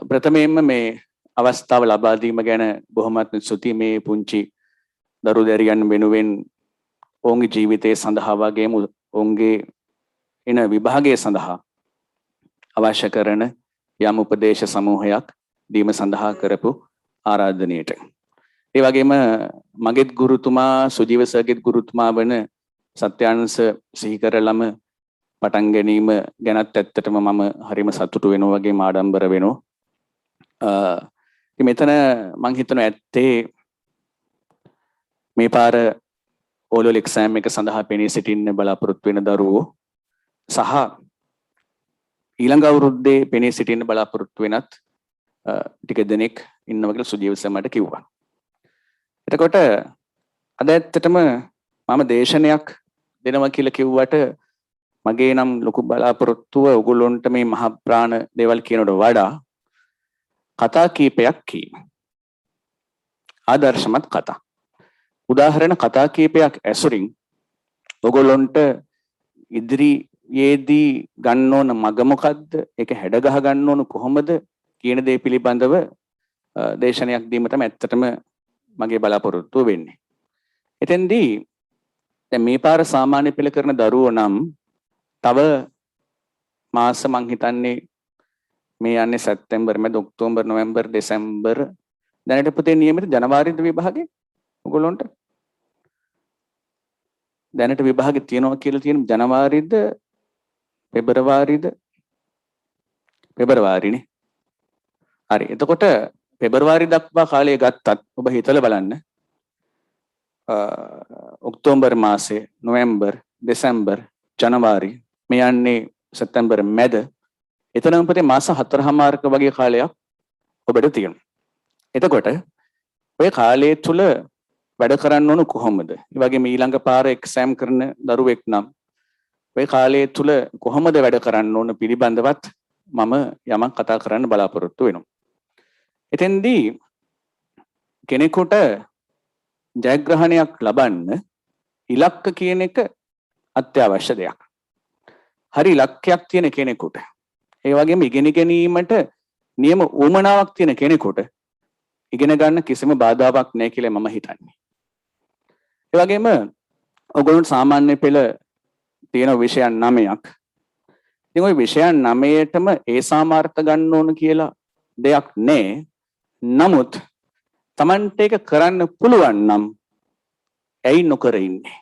ප්‍රථමයෙන්ම මේ අවස්ථාව ලබා දීම ගැන බොහොමත්ම ස්තුතියි. මේ පුංචි දරු දැරියන් වෙනුවෙන් ඔවුන්ගේ ජීවිතය සඳහා වගේම ඔවුන්ගේ එන විභාගය සඳහා අවශ්‍ය කරන යම් උපදේශ සමූහයක් දීම සඳහා කරපු ආරාධනයට. ඒ වගේම මගේත් ගුරුතුමා සුජීව සර්ගෙත් ගුරුතුමා වන සත්‍යාංශ සිහි කරලම පටන් ගැනීම ගැනත් ඇත්තටම මම හරිම සතුටු වෙනවා වගේම ආඩම්බර වෙනවා. මෙතන මං හිතනවා ඇත්තේ මේ පාර ඕලෙවල් එක්සෑම් එක සඳහා පෙනී සිටින්න බලාපොරොත්තු වෙන දරුවෝ සහ ඊළඟ අවුරුද්දේ පෙනී සිටින්න බලාපොරොත්තු වෙනත් ටික දෙනෙක් ඉන්නවා කියලා සුජීව සර් මට කිව්වා. එතකොට අද ඇත්තටම මම දේශනයක් දෙනවා කියලා කිව්වට මගේ නම් ලොකු බලාපොරොත්තුව ඔයගොල්ලොන්ට මේ මහ ප්‍රාණ දේවල් කියනවට වඩා කතා කීපයක් කීම. ආදර්ශමත් කතා. උදාහරණ කතා කීපයක් ඇසුරින් ඔයගොල්ලොන්ට ඉදිරියේදී ගන්න ඕන මග මොකද්ද? ඒක හැඩ ගහ ගන්න ඕන කොහොමද කියන දේ පිළිබඳව දේශනයක් දීම තමයි ඇත්තටම මගේ බලාපොරොත්තුව වෙන්නේ. එතෙන්දී දැන් මේ පාර සාමාන්‍ය පෙළ කරන දරුවෝ නම් තව මාස මං හිතන්නේ මේ යන්නේ සැප්තැම්බර් මැද ඔක්තෝබර් නොවැම්බර් දෙසැම්බර් දැනට පුතේ නියමිත ජනවාරිද විභාගේ ඔයගොල්ලොන්ට දැනට විභාගේ තියෙනවා කියලා තියෙන ජනවාරිද පෙබරවාරිනේ හරි. එතකොට පෙබරවාරි දක්වා කාලය ගත්තත් ඔබ හිතලා බලන්න ඔක්තෝබර් මාසේ නොවැම්බර් දෙසැම්බර් ජනවාරි මේ යන්නේ සැප්තැම්බර් මැද එතනම පුතේ මාස 4මාරක වගේ කාලයක් ඔබට තියෙනවා. එතකොට ඔය කාලය තුල වැඩ කරන්න ඕන කොහොමද? ඒ වගේම ඊළඟ පාර එක්සෑම් කරන දරුවෙක් නම් ඔය කාලය තුල කොහොමද වැඩ කරන්න ඕන පිළිබඳවත් මම යමක් කතා කරන්න බලාපොරොත්තු වෙනවා. එතෙන්දී කෙනෙකුට ජයග්‍රහණයක් ලබන්න ඉලක්ක කියන එක අත්‍යවශ්‍ය දෙයක්. හරි ඉලක්කයක් තියෙන කෙනෙකුට ඒ වගේම ඉගෙන ගැනීමට නියම උවමනාවක් තියෙන කෙනෙකුට ඉගෙන ගන්න කිසිම බාධාවක් නැහැ කියලා මම හිතන්නේ. ඒ වගේම ඔයගොල්ලෝ සාමාන්‍ය පෙළ තියෙන විෂයන් 9ක්. ඉතින් ওই විෂයන් 9ටම ඒ සාමාර්ථ ගන්න ඕන කියලා දෙයක් නැහැ. නමුත් Tamante එක කරන්න පුළුවන් නම් ඇයි නොකර ඉන්නේ?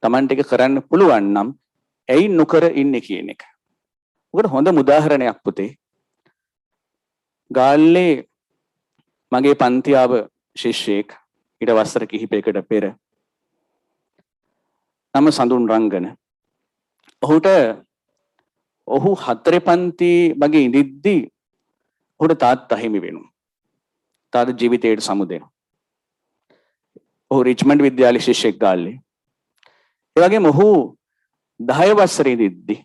Tamante එක කරන්න පුළුවන් නම් ඇයි නොකර ඉන්නේ කියන එක. උකට හොඳ උදාහරණයක් පුතේ. ගාල්ලේ මගේ පන්තියාව ශිෂ්‍යෙක් ඊට වසර කිහිපයකට පෙර නම සඳුන් රංගන. ඔහු 4 පන්ති වගේ ඉඳිද්දී ඔහුට තාත්තා හිමි වෙනවා. තාත්තා ජීවිතයට සමු දෙනවා. ඔහු රිච්මන්ඩ් විද්‍යාලයේ ශිෂ්‍යෙක් ගාල්ලේ. ඒ වගේම ඔහු 10 වසරේ ඉඳිද්දී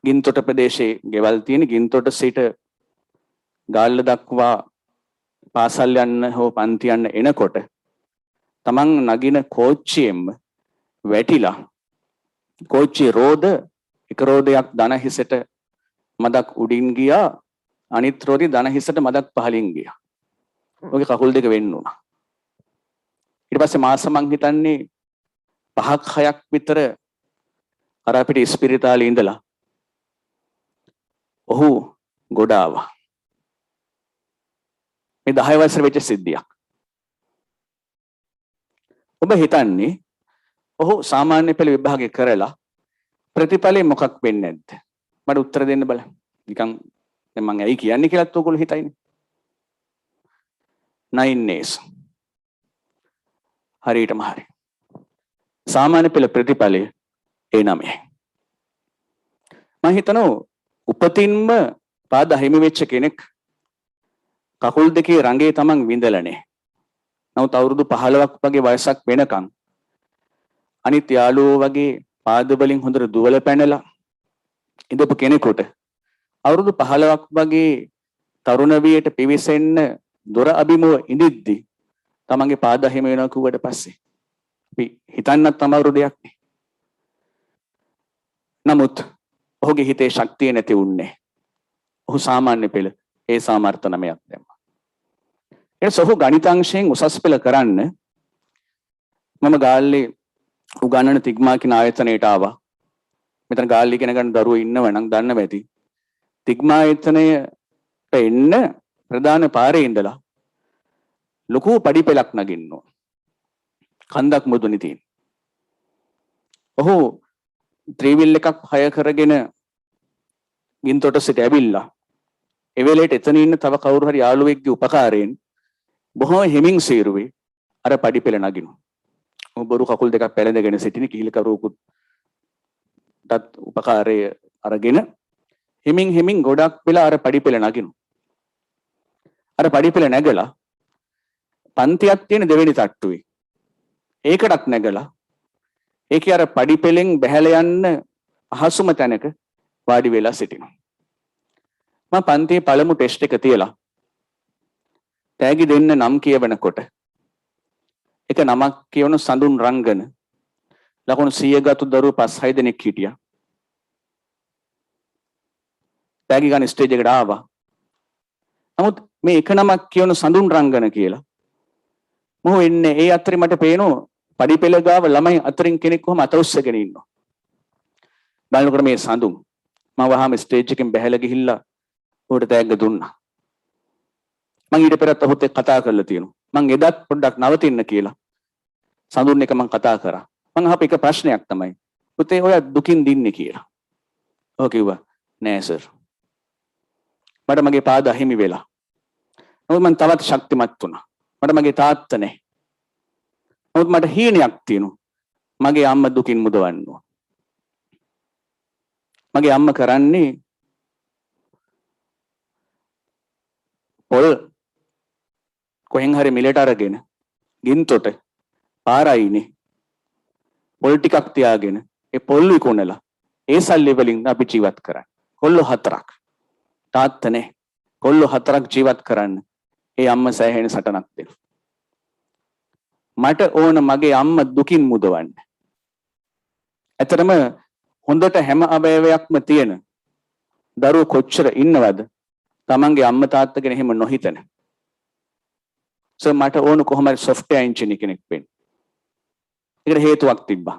ගින්තොට ප්‍රදේශයේ ගෙවල් තියෙන ගින්තොට සිට ගාල්ල දක්වා පාසල් යන්න හෝ පන්ති යන්න එනකොට තමන් නගින කෝච්චියෙන්ම වැටිලා කෝච්චියේ රෝද එක රෝදයක් දන හිසට මදක් උඩින් ගියා අනිත් රෝදේ දන හිසට මදක් පහලින් ගියා. ඔගේ කකුල් දෙක වෙන්න උනා. ඊට පස්සේ මාස මං හිතන්නේ 5ක් 6ක් විතර අර අපිට ඉස්පිරිතාලේ ඉඳලා ඔහු ගොඩ ආවා. මේ 10 වසර වෙච්ච සිද්ධියක්. ඔබ හිතන්නේ ඔහු සාමාන්‍ය පෙළ විභාගය කරලා ප්‍රතිඵලෙ මොකක් වෙන්නේ නැද්ද? මට උත්තර දෙන්න බලන්න. නිකන් දැන් මම ඇයි කියන්නේ කියලාත් ඔයගොල්ලෝ හිතයිනේ. 9 A's. හරියටම හරි. සාමාන්‍ය පෙළ ප්‍රතිඵලය A9. මම හිතනවා උපතින්ම පාද හිමි වෙච්ච කෙනෙක් කකුල් දෙකේ රංගේ තමන් විඳලානේ. නමුත් අවුරුදු 15ක් වගේ වයසක් වෙනකන් අනිත් යාළුවෝ වගේ පාද වලින් හොඳට දුවල පැනලා ඉඳපු කෙනෙකුට අවුරුදු 15ක් වගේ තරුණ වියට පිවිසෙන්න දොර අභිමුව ඉඳිද්දි තමන්ගේ පාද හිමි වෙනවා කිව්වට පස්සේ අපි හිතන්නත් අමාරු දෙයක් නේ. නමුත් ඔහුගේ හිතේ ශක්තිය නැති වුණේ. ඔහු සාමාන්‍ය පෙළ ඒ සාමර්ථ 9ක් දැම්මා. ඊට ඔහු ගණිතාංශයෙන් උසස් පෙළ කරන්න මම ගාල්ලේ උගන්නන තිග්මා කියන ආයතනයට ආවා. මෙතන ගාල්ලේ ඉගෙන ගන්න දරුවෝ ඉන්නව නම් දන්නව ඇති. තිග්මා ආයතනයට එන්න ප්‍රධාන පාරේ ඉඳලා ලොකු පඩිපෙළක් නගින්න ඕන. කන්දක් මුදුනේ තියෙන. ඔහු ත්‍රිවිල් එකක් හය කරගෙන ගින්තොට සිට ඇවිල්ලා ඒ වෙලේට එතන ඉන්න තව කවුරු හරි යාළුවෙක්ගේ උපකාරයෙන් බොහොම හිමින් සීරුවේ අර පඩිපෙළ නගිනවා. ඔහු බොරු කකුල් දෙකක් පැලඳගෙන සිටින කීල කරුවෙකුට උපකාරය අරගෙන හිමින් ගොඩක් වෙලා අර පඩිපෙළ නගිනවා. අර පඩිපෙළ නැගලා පන්තියක් තියෙන දෙවෙනි තට්ටුවේ ඒකටත් නැගලා ඒකේ අර පඩිපෙළෙන් බැහැලා යන්න අහසුම තැනක වාඩි වෙලා සිටිනවා. මම පන්තියේ පළමු ටෙස්ට් එක තියලා තෑගි දෙන්න නම් කියවනකොට එක නමක් කියවන සඳුන් රංගන ලකුණු 100 ගතු දරුවෝ 5-6 දෙනෙක් හිටියා. තෑගි ගන්න ස්ටේජ් එකට ආවා. නමුත් මේ එක නමක් කියවන සඳුන් රංගන කියලා මොහො එන්නේ ඒ අතරේ මට පේනවා පඩිපෙළ ගාව ළමයි අතරින් කෙනෙක් කොහම අත උස්සගෙන ඉන්නවා. බලනකොට මේ සඳුන් මම වහාම ස්ටේජ් එකෙන් බැහැලා ගිහිල්ලා උඩට තෑග්ග දුන්නා. මම ඊට පෙරත් ඔහුත් එක්ක කතා කරලා තියෙනවා. මම එදත් පොඩ්ඩක් නවතින්න කියලා සඳුන් එක මම කතා කරා. මම අහපු එක ප්‍රශ්නයක් තමයි පුතේ ඔයා දුකින් දින්නේ කියලා. ඔහු කිව්වා නෑ සර්. මට මගේ පාද අහිමි වෙලා. නමුත් මම තවත් ශක්තිමත් වුණා. මට මගේ තාත්තා නැහැ. නමුත් මට හීනයක් තියෙනවා. මගේ අම්මා දුකින් මුදවන්න ඕන. මගේ අම්මා කරන්නේ පොල් කොහෙන් හරි මිලට අරගෙන ගින්තොට පාරයිනේ පොල් ටිකක් තියාගෙන ඒ පොල් විකුණලා ඒ සල්ලි වලින් අපි ජීවත් කරන්නේ. කොල්ලෝ 4ක්. තාත්තා නැහැ. කොල්ලෝ 4ක් ජීවත් කරන්න ඒ අම්මා සෑහෙන සටනක් දෙනවා. මට ඕන මගේ අම්මා දුකින් මුදවන්න. ඇත්තටම හොඳට හැම අවයවයක්ම තියෙන දරුවෝ කොච්චර ඉන්නවද තමන්ගේ අම්මා තාත්තා ගැන එහෙම නොහිතන. මට ඕන කොහොම හරි software engineer කෙනෙක් වෙන්න. ඒකට හේතුවක් තිබ්බා.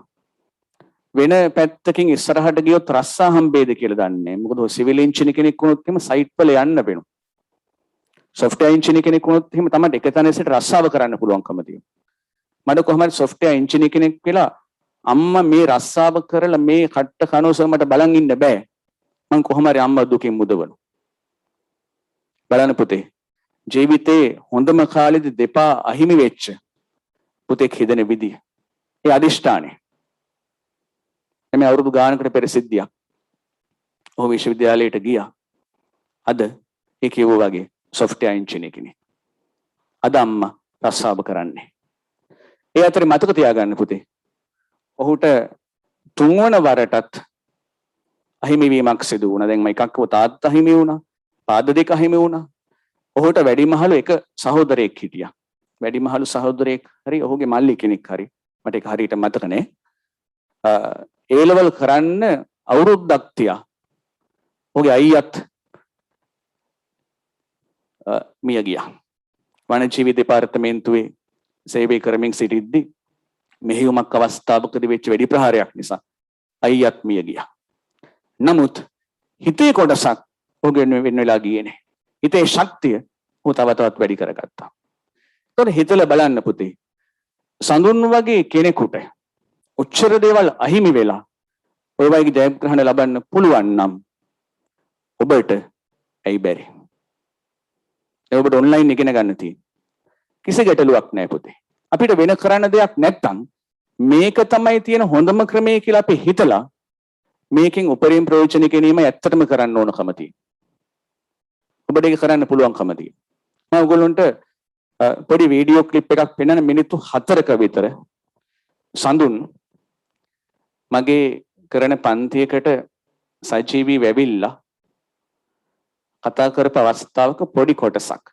වෙන පැත්තකින් ඉස්සරහට ගියොත් රස්සා හම්බෙයිද කියලා දන්නේ නැහැ. මොකද සිවිල් එන්ජිනියර් කෙනෙක් වුණොත් එහෙම සයිට් වල යන්න වෙනවා. software engineer කෙනෙක් වුණොත් එහෙම තමයි එක තැන සිට රස්සාව කරන්න පුළුවන්කම තියෙනවා. මට කොහොම හරි software engineer කෙනෙක් වෙලා අම්මා මේ රස්සාව කරලා මේ කට්ට කනෝස මට බලන් ඉන්න බෑ. මං කොහොම හරි අම්මා දුකින් මුදවනවා. බලන්න පුතේ ජීවිතේ හොඳම කාලෙදි දෙපා අහිමි වෙච්ච පුතෙක් හිතන විදිය. ඒ අදිෂ්ඨානය. එමෙ අවුරුදු ගානකට පෙර සිද්ධියක්. ඔහු විශ්වවිද්‍යාලයට ගියා. අද ඒ කියවෝ වගේ software engineer කෙනෙක්. අද අම්මා රස්සාව කරන්නේ. ඒ අතරේ මතක තියාගන්න පුතේ. ඔහුට තුන්වන වරටත් අහිමි වීමක් සිදු වුණා. දැන් මම එකක් තාත්තා අහිමි වුණා. පාද දෙක අහිමි වුණා. ඔහුට වැඩිමහලු එක සහෝදරයෙක් හිටියා. වැඩිමහලු සහෝදරයෙක් හරි ඔහුගේ මල්ලි කෙනෙක් හරි මට ඒක හරියට මතක නෑ. ඒ ලෙවල් කරන්න අවුරුද්දක් තියා. ඔහුගේ අයියත් මිය ගියා. වනජීවි දෙපාර්තමේන්තුවේ සේවය කරමින් සිටිද්දී මෙහෙයුමක් අවස්ථාවකදී වෙච්ච වෙඩි ප්‍රහාරයක් නිසා අයියත් මිය ගියා. නමුත් හිතේ කොටසක් ඔහුගේ වෙන වෙලා ගියේ නෑ. හිතේ ශක්තිය ඔහු තව තවත් වැඩි කරගත්තා. ඒතකොට හිතලා බලන්න පුතේ. සඳුන් වගේ කෙනෙකුට උච්චර දේවල් අහිමි වෙලා ඔය වගේ ජයග්‍රහණ ලබන්න පුළුවන් නම් ඔබට ඇයි බැරි? ඔබට ඔන්ලයින් ඉගෙන ගන්න තියෙන. කිසි ගැටලුවක් නැහැ පුතේ. අපිට වෙන කරන්න දෙයක් නැත්තම් මේක තමයි තියෙන හොඳම ක්‍රමය කියලා අපි හිතලා මේකෙන් උපරිම ප්‍රයෝජන ගැනීම ඇත්තටම කරන්න ඕනකම තියෙනවා. ඔබට ඒක කරන්න පුළුවන්කම තියෙනවා. මම ඔයගොල්ලන්ට පොඩි වීඩියෝ ක්ලිප් එකක් පෙන්වන්න මිනිත්තු 4ක විතර සඳුන් මගේ කරන පන්තියකට සජීවී වෙවිලා කතා කරපු අවස්ථාවක පොඩි කොටසක්.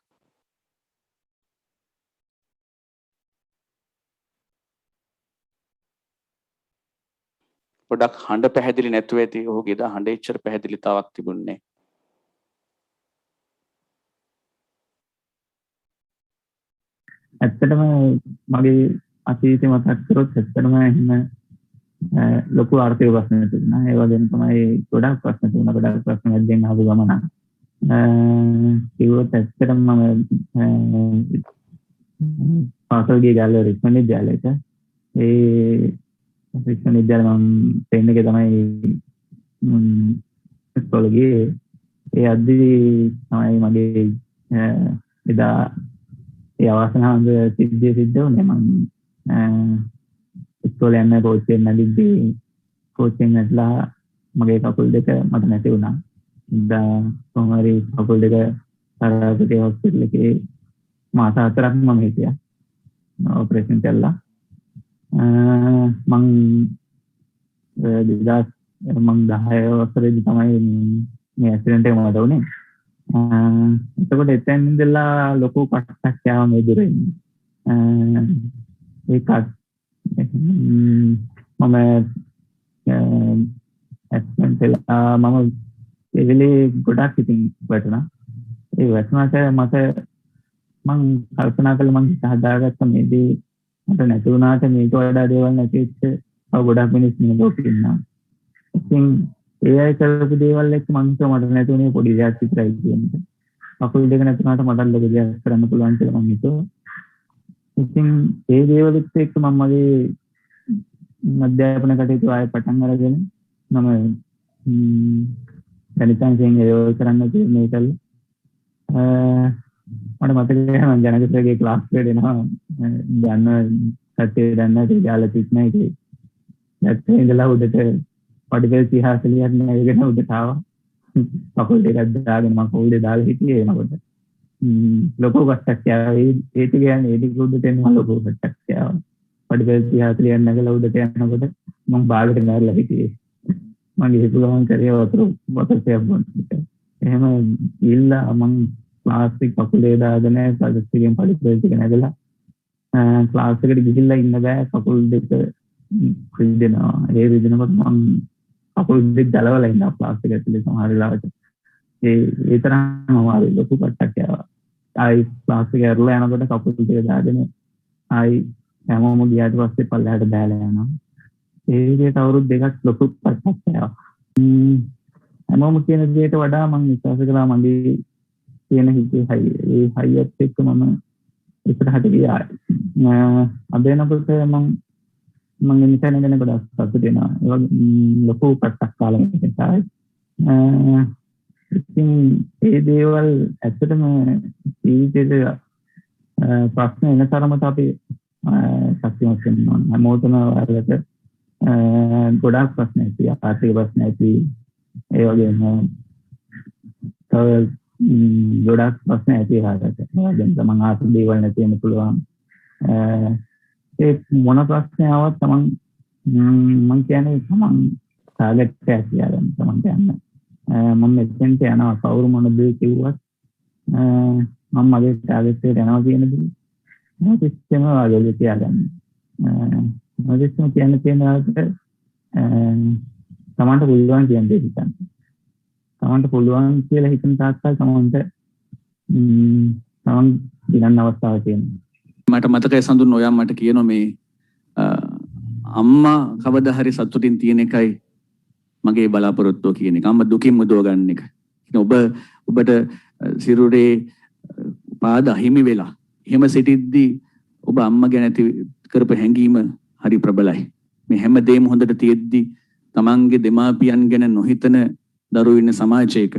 පොඩක් හඬ පැහැදිලි නැතුව ඇති. ඔහුගේ දා හඬ එච්චර පැහැදිලිතාවක් තිබුණේ. ඇත්තටම මගේ අතීතේ මතක් කරොත් ඇත්තටම එහෙම ලොකු ආර්ථික ප්‍රශ්න තිබුණා. ඒ වගේම තමයි ගොඩක් ප්‍රශ්න තිබුණා. ගොඩක් ප්‍රශ්න මැද්දෙන් ආපු ගමන. ඒවත් ඇත්තටම මම පාසල් ගිය ගාලේ රික්මන් විද්‍යාලයට ඒ රික්මන් විද්‍යාලේ මම තෙන්න එක තමයි ඉස්කෝලේ ගියේ. ඒ අද්දි තමයි මගේ එදා ඒ අවසනාවන්ද සිද්ධිය සිද්ධ වුණේ. මම ඉස්කෝලේ යන කෝච්චියෙන් නැගිද්දී කෝච්චියෙන් නැట్లా මගේ කකුල් දෙක මට නැති වුණා. ඉතින් කොහොම හරි කකුල් දෙක තරහට හොස්පිටල් එකේ මාස 4ක් මම හිටියා. ඔපරේෂන් කළා. මං 10 වසරේදී තමයි මේ ඇක්සිඩන්ට් එක මට වුණේ. එතකොට එතෙන් ඉඳලා ලොකු කට්ටක් යාම මේ දුරින්. ඒකත් මම ඇක්සිඩන්ට් වෙලා මම ඒ වෙලේ ගොඩක් ඉතින් වැටුණා. ඒ වැටුණාට මම කල්පනා කළා මම හදාගත්ත මේදී මට නැති වුණාට මේක වඩා දේවල් නැති වෙච්ච තව ගොඩක් මිනිස්සු මේ ලෝකේ ඉන්නවා. ඉතින් ඒ අය කරපු දේවල් එක්ක මම හිතුවා මට නැති වුණේ පොඩි දෙයක් විතරයි කියන්නේ. කකුල් දෙක නැති වුණාට මට ලොකු දෙයක් කරන්න පුළුවන් කියලා මම හිතුවා. ඉතින් ඒ දේවල් එක්ක මම මගේ අධ්‍යාපන කටයුතු ආයෙ පටන් අරගෙන මම ගණිතයෙන් ඒක කරන්න මේ කළා. මට මතකයි මම ජනකසගේ ක්ලාස් එකට එනවා ගන්න සත්‍යය දන්න විද්‍යාල තිස්න එකේ නැත්නම් ඉඳලා උඩට පඩිපෙළ 30 40ක් නෑගෙන උඩට ආවා. කකුල් දෙකක් දාගෙන මම කකුල් දෙක දාලා හිටියේ එනකොට ලොකු කට්ටක් ආවා. ඒක කියන්නේ ඒ ටික උඩට එනවා ලොකු කට්ටක් ආවා. පඩිපෙළ 30 40ක් නැගලා උඩට යනකොට මම බාගෙට නැරලා හිටියේ. මගේ හිත ගමන් කරේ වතුරක් බොන්න. එහෙම ඉල්ලා මම ක්ලාස් එක කකුලේ දාගෙන පරිස්සමෙන් පඩිපෙළ ටික නැගලා ක්ලාස් එකට ගිහිල්ලා ඉන්න බෑ. කකුල් දෙක රිදෙනවා. ඒ රිදෙනකොට මම කකුල් දෙක දලවලා ඉන්නවා ක්ලාස් එක ඇතුලේ සමහර වෙලාවට. ඒ තරම් අමාරු ලොකු කට්ටක් ආවා. ආයි ක්ලාස් එක ඇරලා යනකොට කකුල් දෙක දාගෙන ආයි හැමෝම ගියාට පස්සේ පල්ලෙහාට බෑලා යනවා. ඒ විදිහට අවුරුදු දෙකක් ලොකු කට්ටක් ආවා. හැමෝම කියන දේට වඩා මම විශ්වාස කළා මගේ තියෙන හිතේ හයිය. ඒ හයියත් එක්ක මම ඉස්සරහට ගියා. අද වෙනකොට මම ඉන්ටර්නෙට් ගැන ගොඩක් සතුටු වෙනවා. ඒ වගේ ලොකු කට්ටක් කාලෙක ඉඳලා ඉතින් ඒ දේවල් ඇත්තටම ජීවිතේට ප්‍රශ්න එන තරමට අපි ශක්තිමත් වෙනවා. හැමෝටම වලට ගොඩක් ප්‍රශ්න ඇති. ආර්ථික ප්‍රශ්න ඇති. ඒ වගේම තව ගොඩක් ප්‍රශ්න ඇති කාටද. දැන් තමන් ආස දේවල් නැති වෙන්න පුළුවන්. ඒ මොන ප්‍රශ්නයක් ආවත් තමන් මම කියන්නේ තමන් ටාගට් එක තියාගන්න තමන් කියන්නේ. මම මෙතෙන්ට යනවා කවුරු මොන දේ කිව්වත් මම මගේ ටාගට් එකට යනවා කියන දේ මම සිස්ටම් වගේ තියාගන්න. මම සිස්ටම් කියන්නේ තේනවාට තමන්ට පුළුවන් කියන දේ හිතන්න. තමන්ට පුළුවන් කියලා හිතන තාක්කල් තමන්ට තමන් දිනන අවස්ථාවක් තියෙනවා. මට මතකයි සඳුන් ඔයා මට කියනවා මේ අම්මා කවදා හරි සතුටින් තියෙන එකයි මගේ බලාපොරොත්තුව කියන එක. අම්මා දුකින් මුදව ගන්න එක. ඔබට සිරුරේ පාද අහිමි වෙලා එහෙම සිටිද්දී ඔබ අම්මා ගැන කරපු හැඟීම හරි ප්‍රබලයි. මේ හැම දෙයක්ම හොඳට තියෙද්දී තමන්ගේ දෙමාපියන් ගැන නොහිතන දරුවෝ ඉන්න සමාජයක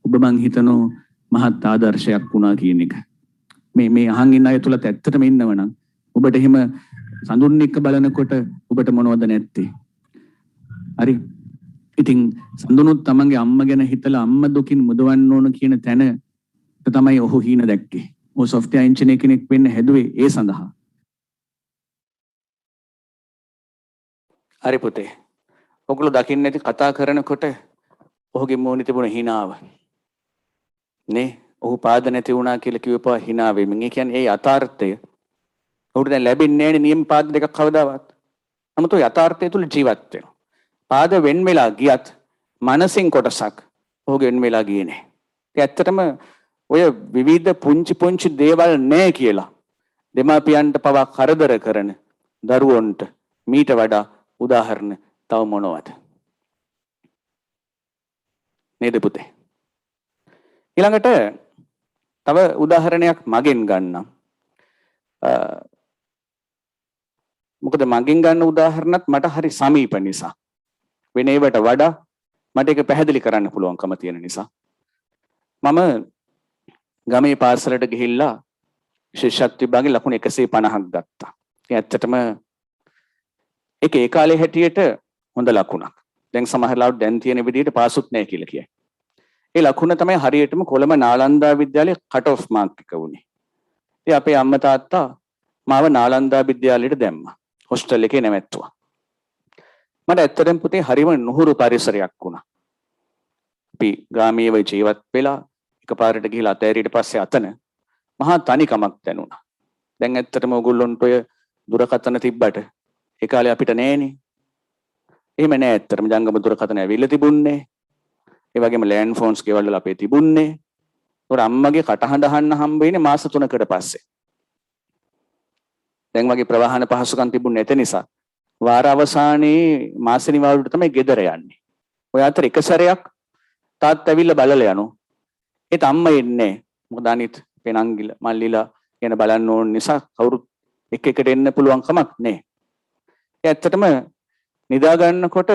ඔබ මං හිතනවා මහත් ආදර්ශයක් වුණා කියන එක. මේ අහන් ඉන්න අය තුලත් ඇත්තටම ඉන්නවනම් ඔබට එහෙම සඳුන් එක්ක බලනකොට ඔබට මොනවද නැත්තේ? හරි. ඉතින් සඳුනුත් තමන්ගේ අම්මා ගැන හිතලා අම්මා දුකින් මුදවන්න ඕන කියන තැන තමයි ඔහු හීන දැක්කේ. ඔහු සොෆ්ට්වෙයාර් ඉංජිනේර කෙනෙක් වෙන්න හැදුවේ ඒ සඳහා. හරි පුතේ. ඔගොල්ලෝ දකින්න ඇති කතා කරනකොට ඔහුගේ මූණේ තිබුණ හිනාව. නේ? ඔහු පාද නැති වුණා කියලා කිව්වපුවා hina වෙමින්. ඒ කියන්නේ ඒ යථාර්ථය. ඔහුට දැන් ලැබෙන්නේ නැහැ නේ නියම පාද දෙකක් කවදාවත්. නමුත් ඔය යථාර්ථය තුල ජීවත් වෙනවා. පාද වෙන් වෙලා ගියත් මනසින් කොටසක් ඔහුගේ වෙන් වෙලා ගියේ නැහැ. ඒ ඇත්තටම ඔය විවිධ පුංචි පුංචි දේවල් නැහැ කියලා දෙමාපියන්ට පවා කරදර කරන දරුවන්ට මීට වඩා උදාහරණ තව මොනවද? නේද පුතේ? ඊළඟට තව උදාහරණයක් මගෙන් ගන්නම්. මොකද මගෙන් ගන්න උදාහරණත් මට හරි සමීප නිසා. වෙන ඒවට වඩා මට ඒක පැහැදිලි කරන්න පුළුවන්කම තියෙන නිසා. මම ගමේ පාසලට ගිහිල්ලා ශිෂ්‍යත්ව විභාගේ ලකුණු 150ක් ගත්තා. ඉතින් ඇත්තටම ඒක ඒ කාලේ හැටියට හොඳ ලකුණක්. දැන් සමහර ලාවට දැන් තියෙන විදිහට පාසුත් නැහැ කියලා කියයි. ඒ ලකුණ තමයි හරියටම කොළඹ නාලන්දා විද්‍යාලයේ කට් ඔෆ් මාර්ක් එක වුණේ. ඉතින් අපේ අම්මා තාත්තා මාව නාලන්දා විද්‍යාලයට දැම්මා. හොස්ටල් එකේ නැවැත්තුවා. මට ඇත්තටම පුතේ හරිම නුහුරු පරිසරයක් වුණා. අපි ගාමීයව ජීවත් වෙලා එකපාරට ගිහිලා අතෑරියට පස්සේ අතන මහා තනිකමක් දැනුණා. දැන් ඇත්තටම ඕගොල්ලොන්ට ඔය දුරකථන තිබ්බට ඒ කාලේ අපිට නෑනේ. එහෙම නෑ ඇත්තටම ජංගම දුරකථන ඇවිල්ලා තිබුණේ. ඒ වගේම ලෑන්ඩ් ෆෝන්ස් ගෙවල් වල අපේ තිබුණේ. ඒතකොට අම්මගේ කටහඬ අහන්න හම්බ වෙන්නේ මාස 3කට පස්සේ. දැන් වගේ ප්‍රවාහන පහසුකම් තිබුණේ නැති නිසා වාර අවසානයේ මාස නිවාඩුවට තමයි ගෙදර යන්නේ. ඔය අතර එක සැරයක් තාත්තා ඇවිල්ලා බලලා යනවා. ඒත් අම්මා එන්නේ. මොකද අනිත් පෙනංගිල මල්ලිලා ගැන බලන්න ඕන නිසා කවුරුත් එක එකට එන්න පුළුවන් කමක් නැහැ. ඒ ඇත්තටම නිදා ගන්නකොට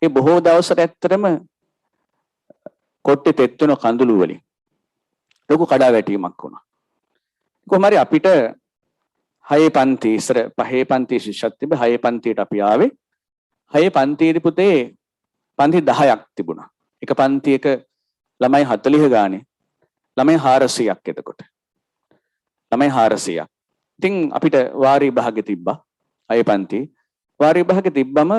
ඒ බොහෝ දවසට ඇත්තටම කොට්ටේ තෙත් වෙන කඳුළු වලින් ලොකු කඩාවැටීමක් වුණා. කොහොම හරි අපිට 6 පන්ති ඉස්සර 5 පන්ති ශිෂ්‍යත්ව තිබ්බ 6 පන්තියට අපි ආවේ. 6 පන්තියේදී පුතේ පන්ති 10ක් තිබුණා. එක පන්තියක ළමයි 40 ගානේ ළමයි 400ක් එතකොට. ළමයි 400ක්. ඉතින් අපිට වාරි විභාගෙ තිබ්බා. 6 පන්ති. වාරි විභාගෙ තිබ්බම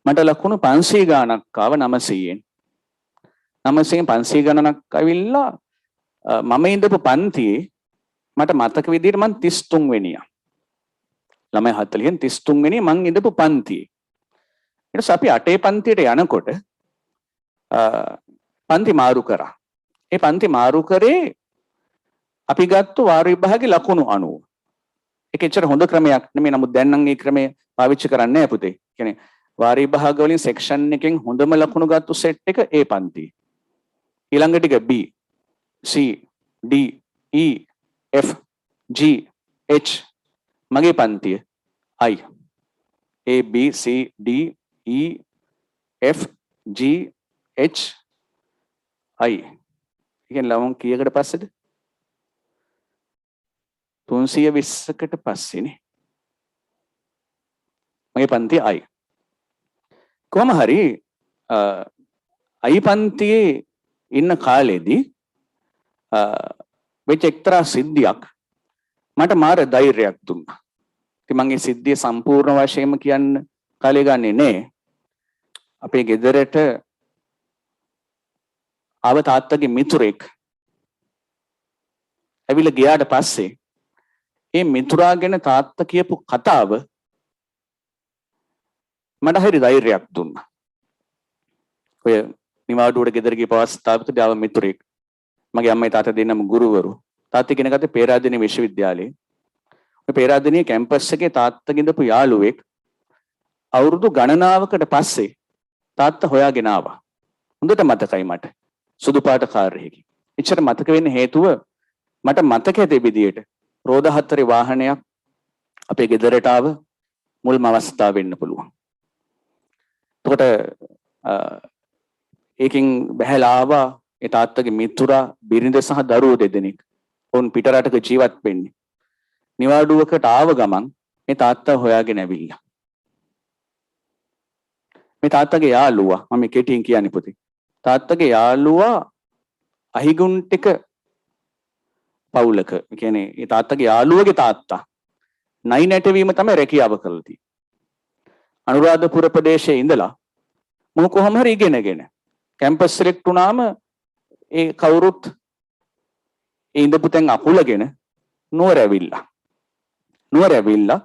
මට ලකුණු 500 ගාණක් ආව 900ෙන්. 900න් 500 ගණනක් ඇවිල්ලා මම ඉඳපු පන්තියේ මට මතක විදිහට මං 33 වෙනියා. ළමයි 40න් 33 වෙනි මං ඉඳපු පන්තියේ. ඊට පස්සේ අපි 8 පන්තියට යනකොට පන්ති මාරු කරා. ඒ පන්ති මාරු කරේ අපි ගත්ත වාර විභාගේ ලකුණු 90. ඒක එච්චර හොඳ ක්‍රමයක් නෙමෙයි. නමුත් දැන් නම් මේ ක්‍රමය පාවිච්චි කරන්නේ නැහැ පුතේ. කියන්නේ වාර විභාග වලින් සෙක්ෂන් එකෙන් හොඳම ලකුණු ගත්ත සෙට් එක A පන්තිය. ඊළඟ ටික B, C, D, E, F, G, H මගේ පන්තිය I. A, B, C, D, E, F, G, H, I. ඉතින් ලවුන් කීයකට පස්සේද? 320කට පස්සේනේ. මගේ පන්තිය I. කොහොම හරි I පන්තියේ ඉන්න කාලෙදී වෙච්ච එක්තරා සිද්ධියක් මට මාර ධෛර්යයක් දුන්නා. ඉතින් මම මේ සිද්ධිය සම්පූර්ණ වශයෙන්ම කියන්න කාලය ගන්නෙ නෑ. අපේ ගෙදරට ආව තාත්තගේ මිතුරෙක් ඇවිල්ලා ගියාට පස්සේ මේ මිතුරා ගැන තාත්තා කියපු කතාව මට හරි ධෛර්යයක් දුන්නා. ඔය නිවාඩුවට ගෙදර ගිය අවස්ථාවකදී ආව මිතුරෙක් මගේ අම්මයි තාත්තා දෙන්නම ගුරුවරු. තාත්තා ඉගෙන ගත්තේ පේරාදෙණිය විශ්වවිද්‍යාලයේ. ඔය පේරාදෙණිය කැම්පස් එකේ තාත්තා ගින්දපු යාළුවෙක් අවුරුදු ගණනාවකට පස්සේ තාත්තා හොයාගෙන ආවා. හොඳට මතකයි මට. සුදු පාට කාර් එකකින්. එච්චර මතක වෙන්න හේතුව මට මතක ඇති විදියට රෝද 4 වාහනයක් අපේ ගෙදරට ආව මුල්ම අවස්ථාව වෙන්න පුළුවන්. එතකොට ඒකෙන් බහැලා ආවා ඒ තාත්තගේ මිතුරා බිරිඳ සහ දරුවෝ දෙදෙනෙක්. ඔවුන් පිටරටක ජීවත් වෙන්නේ. නිවාඩුවකට ආව ගමන් මේ තාත්තා හොයාගෙන ඇවිල්ලා. මේ තාත්තගේ යාළුවා මම කෙටියෙන් කියන්නේ පුතේ. තාත්තගේ යාළුවා අහිගුන්ටික පවුලක. ඒ කියන්නේ ඒ තාත්තගේ යාළුවගේ තාත්තා නයි නැටවීම තමයි රැකියාව කරලා තියෙන්නේ. අනුරාධපුර ප්‍රදේශයේ ඉඳලා මොහු කොහොම හරි ඉගෙනගෙන කැම්පස් සිලෙක්ට් වුණාම ඒ කවුරුත් ඒ ඉඳපු තැන් අකුලගෙන නුවර ඇවිල්ලා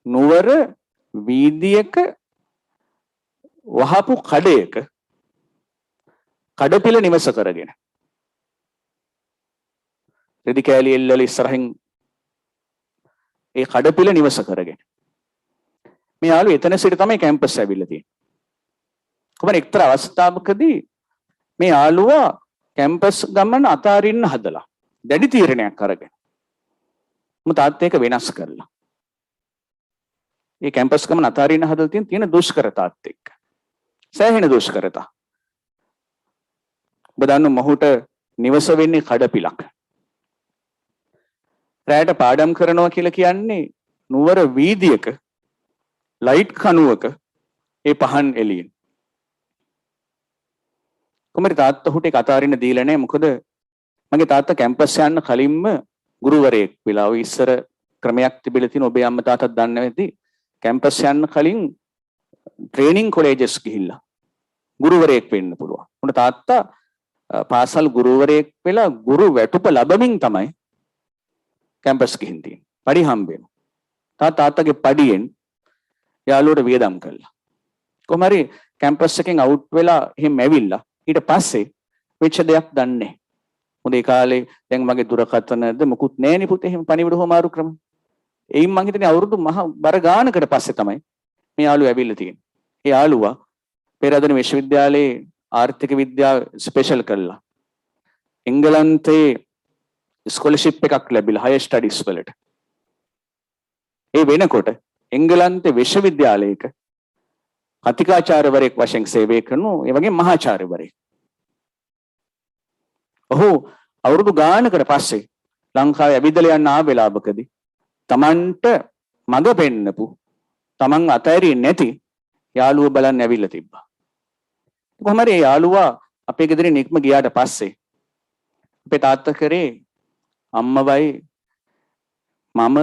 නුවර වීදියක වහපු කඩයක කඩපිල නිවස කරගෙන රෙදි කෑලි එල්ලල ඉස්සරහින් ඒ කඩපිල නිවස කරගෙන මේ යාළුවෝ එතන සිට තමයි කැම්පස් ඇවිල්ලා තියෙන්නේ. කොහොමද එක්තරා අවස්ථාවකදී මේ යාළුවා කැම්පස් ගමන අතාරින්න හදලා දැඩි තීරණයක් අරගෙන තාත්තා ඒක වෙනස් කරලා ඒ කැම්පස් ගමන අතාරින්න හදලා තියෙන දුෂ්කරතාත් එක්ක සෑහෙන දුෂ්කරතා. ඔබ දන්න මොහුට නිවස වෙන්නේ කඩපිලක්. රැයට පාඩම් කරනවා කියලා කියන්නේ නුවර වීදියක ලයිට් කණුවක ඒ පහන් එළියෙන්. කොහමද තාත්තා හුට ඒක අතාරින්න දීලා නැහැ. මොකද මගේ තාත්තා කැම්පස් යන්න කලින්ම ගුරුවරයෙක් වෙලා ඔය ඉස්සර ක්‍රමයක් තිබිලා තියෙන ඔබේ අම්මා තාත්තත් දන්නේ නැති කැම්පස් යන්න කලින් ට්‍රේනින් කොලෙජස් ගිහිල්ලා ගුරුවරයෙක් වෙන්න පුළුවන්. උන තාත්තා පාසල් ගුරුවරයෙක් වෙලා ගුරු වැටුප ලැබමින් තමයි කැම්පස් ගිහින් තියෙන්නේ. පඩි හම්බ වෙනවා. තාත්තගේ පඩියෙන් යාළුවට වියදම් කළා. කොහොම හරි කැම්පස් එකෙන් අවුට් වෙලා එහෙම ඇවිල්ලා ඊට පස්සේ වෙච්ච දෙයක් දන්නේ නැහැ. මොකද ඒ කාලේ දැන් මගේ දුරකථනද මොකුත් නැහෙනි පුතේ එහෙම පණිවිඩ හොමාරු ක්‍රම. එයින් මං හිතන්නේ අවුරුදු මහ බර ගානකට පස්සේ තමයි මේ යාළුවා ඇවිල්ලා තියෙන්නේ. ඒ යාළුවා පෙරදෙන විශ්වවිද්‍යාලයේ ආර්ථික විද්‍යාව ස්පෙෂල් කළා. එංගලන්තේ ස්කෝලර්ෂිප් එකක් ලැබිලා හයර් ස්ටඩීස් වලට. ඒ වෙනකොට එංගලන්තේ විශ්වවිද්‍යාලයක කතිකාචාර්යවරයෙක් වශයෙන් සේවය කරන ඒ වගේ මහාචාර්යවරයෙක්. ඔහු අවුරුදු ගානකට පස්සේ ලංකාවේ ඇවිදලා යන ආ වෙලාවකදී තමන්ට මඟ පෙන්නපු තමන් අතෑරියේ නැති යාළුවෝ බලන්න ඇවිල්ලා තිබ්බා. කොහොම හරි ඒ යාළුවා අපේ ගෙදරින් නික්ම ගියාට පස්සේ අපේ තාත්තා කරේ අම්මවයි මම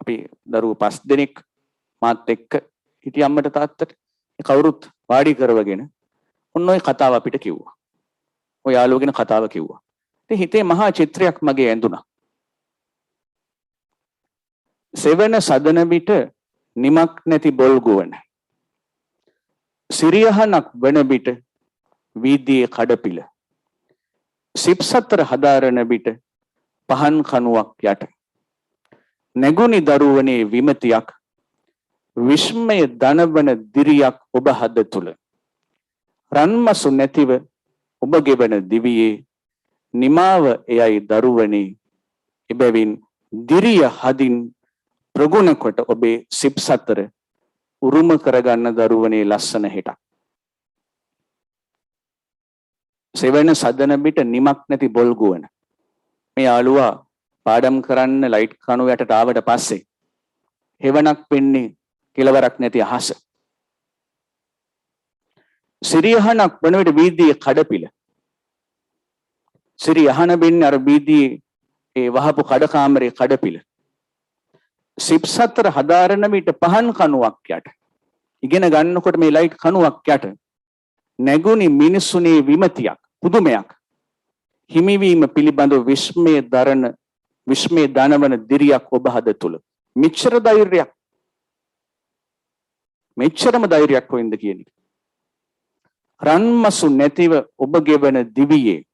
අපි දරුවෝ 5 දෙනෙක් මාත් එක්ක හිටිය අම්මට තාත්තට කවුරුත් වාඩි කරවගෙන ඔන්න ඔය කතාව අපිට කිව්වා. ඔය යාළුවගෙන කතාව කිව්වා. ඉතින් හිතේ මහා චිත්‍රයක් මගේ ඇඳුණා. සෙවන සදන විට නිමක් නැති බොල් ගුවන. සිරියහනක් වන විට වීදියේ කඩපිල. සිප්සතර හදාරන විට පහන් කණුවක් යට. නැගුණි දරුවනේ විමතියක් විස්මය දනවන දිරියක් ඔබ හද තුල. රන්මසු නැතිව ඔබ ගෙවන දිවියේ නිමාව එයයි දරුවනේ. එබැවින් දිරිය හදින් ප්‍රගුණ කොට ඔබේ සිප්සතර උරුම කරගන්න දරුවනේ ලස්සන හෙටක්. සෙවන සදන විට නිමක් නැති බොල් ගුවන. මේ යාළුවා පාඩම් කරන්න ලයිට් කණුව යටට ආවට පස්සේ හෙවණක් වෙන්නේ කෙලවරක් නැති අහස. සිරියහනක් වන විට වීදියේ කඩපිල. සිරියහන වෙන්නේ අර වීදියේ ඒ වහපු කඩ කාමරේ කඩපිල. සිප්සතර හදාරන විට පහන් කණුවක් යට. ඉගෙන ගන්නකොට මේ ලයිට් කණුවක් යට නැගුණි මිනිසුනේ විමතියක් පුදුමයක්. හිමිවීම පිළිබඳව විස්මය දනවන දිරියක් ඔබ හද තුල. මෙච්චර ධෛර්යයක් මෙච්චරම ධෛර්යයක් කොයින්ද කියන්නේ. රන්මසු නැතිව ඔබ ගෙවන දිවියේ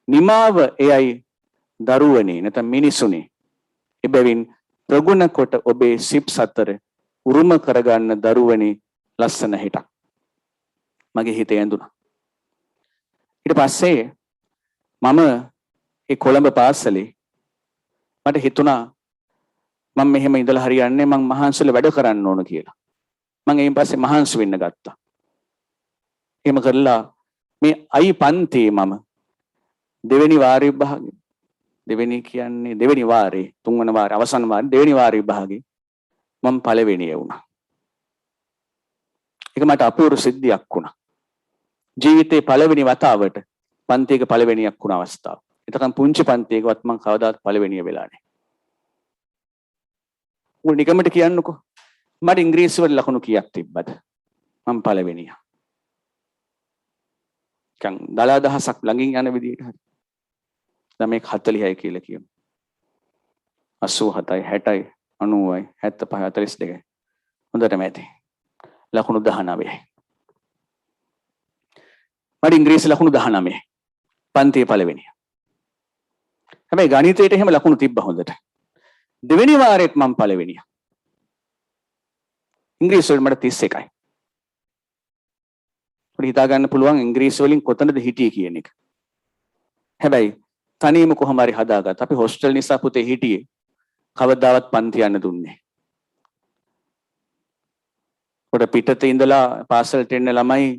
නිමාව එයයි දරුවනේ නැත්නම් මිනිසුනේ. එබැවින් ප්‍රගුණ කොට ඔබේ සිප්සතර උරුම කරගන්න දරුවනේ ලස්සන හිටක්. මගේ හිතේ ඇඳුණා. ඊට පස්සේ මම ඒ කොළඹ පාසලේ මට හිතුණා මම මෙහෙම ඉඳලා හරියන්නේ මං මහන්සිලා වැඩ කරන්න ඕන කියලා. මං එයින් පස්සේ මහන්සි වෙන්න ගත්තා. එහෙම කරලා මේ අයි පන්තියේ මම දෙවෙනි වාර විභාගේ දෙවෙනි කියන්නේ දෙවෙනි වාරේ තුන්වන වාරේ අවසන් වාරේ දෙවෙනි වාර විභාගේ මම පළවෙනිය වුණා. ඒක මට අපූර්ව සිද්ධියක් වුණා. ජීවිතේ පළවෙනි වතාවට පන්තියක පළවෙනියක් වුණ අවස්ථාව. එතකන් පුංචි පන්තියකවත් මම කවදාත් පළවෙනිය වෙලා නැහැ. උන් නිකමට කියන්නකෝ මට ඉංග්‍රීසි වල ලකුණු කීයක් තිබ්බද? මම පළවෙනිය. කන් දලා දහසක් ළඟින් යන විදිහට හරි. දැන් මේක 40යි කියලා කියමු. 87යි 60යි 90යි 75 42යි. හොඳටම ඇති. ලකුණු 19යි. මට ඉංග්‍රීසි ලකුණු 19යි. පන්තියේ පළවෙනි. හැබැයි ගණිතයට එහෙම ලකුණු තිබ්බ හොඳට. දෙවෙනි වාරෙත් මම පළවෙනියා. ඉංග්‍රීසි වල මට 31යි. අපිට හිතා ගන්න පුළුවන් ඉංග්‍රීසි වලින් කොතනද හිටියේ කියන එක. හැබැයි තනියම කොහොම හරි හදාගත්තා. අපි හොස්ටල් නිසා පුතේ හිටියේ. කවදාවත් පන්ති යන්න දුන්නේ. පොඩ පිටතේ ඉඳලා පාසලට එන්න ළමයි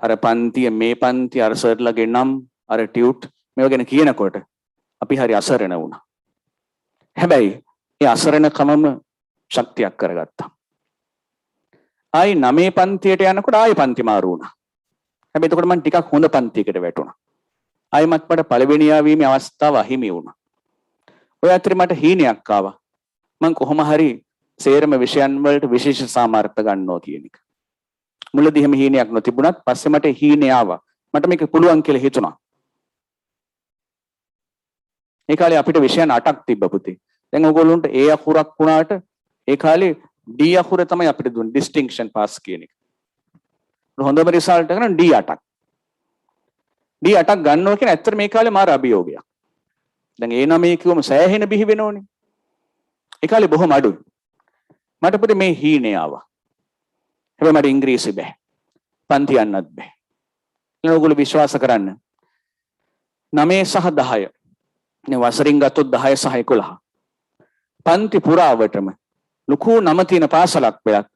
අර පන්තිය මේ පන්ති අර සර්ලගේ නම් අර ටියුට් මේවා ගැන කියනකොට අපි හරි අසරණ වුණා. හැබැයි ඒ අසරණකමම ශක්තියක් කරගත්තා. ආයි 9 පන්තියට යනකොට ආයි පන්ති මාරු වුණා. හැබැයි එතකොට මම ටිකක් හොඳ පන්තියකට වැටුණා. ආයි මට පළවෙනි යාවීමේ අවස්ථාව අහිමි වුණා. ඔය අතරේ මට හීනයක් ආවා. මම කොහොම හරි සේරම විෂයන් වලට විශේෂ සාමර්ථ්‍ය ගන්නවා කියන එක. මුලදී එහෙම හීනයක් නොතිබුණත් පස්සේ මට හීනේ ආවා. මට මේක පුළුවන් කියලා හිතුණා. ඒ කාලේ අපිට විෂයන් 8ක් තිබ්බ පුතේ. දැන් ඕගොල්ලොන්ට A අකුරක් වුණාට ඒ කාලේ D අකුර තමයි අපිට දුන්නේ ඩිස්ටින්ක්ෂන් පාස් කියන එක. හොඳම රිසල්ට් එක නම් D 8ක්. D 8ක් ගන්නවා කියන ඇත්තට මේ කාලේ මාර අභියෝගයක්. දැන් ඒ නමේ කිව්වම සෑහෙන බිහි වෙනෝනේ. ඒ කාලේ බොහොම අඩුයි. මට පුතේ මේ හීනේ ආවා. හැබැයි මට ඉංග්‍රීසි බෑ. පන්ති යන්නත් බෑ. ඔයගොල්ලෝ විශ්වාස කරන්න. 9 සහ 10. නේ වසරින් ගත්තොත් 10 සහ 11. පන්ති පුරාවටම ලොකු නම තියෙන පාසලක් වෙලක්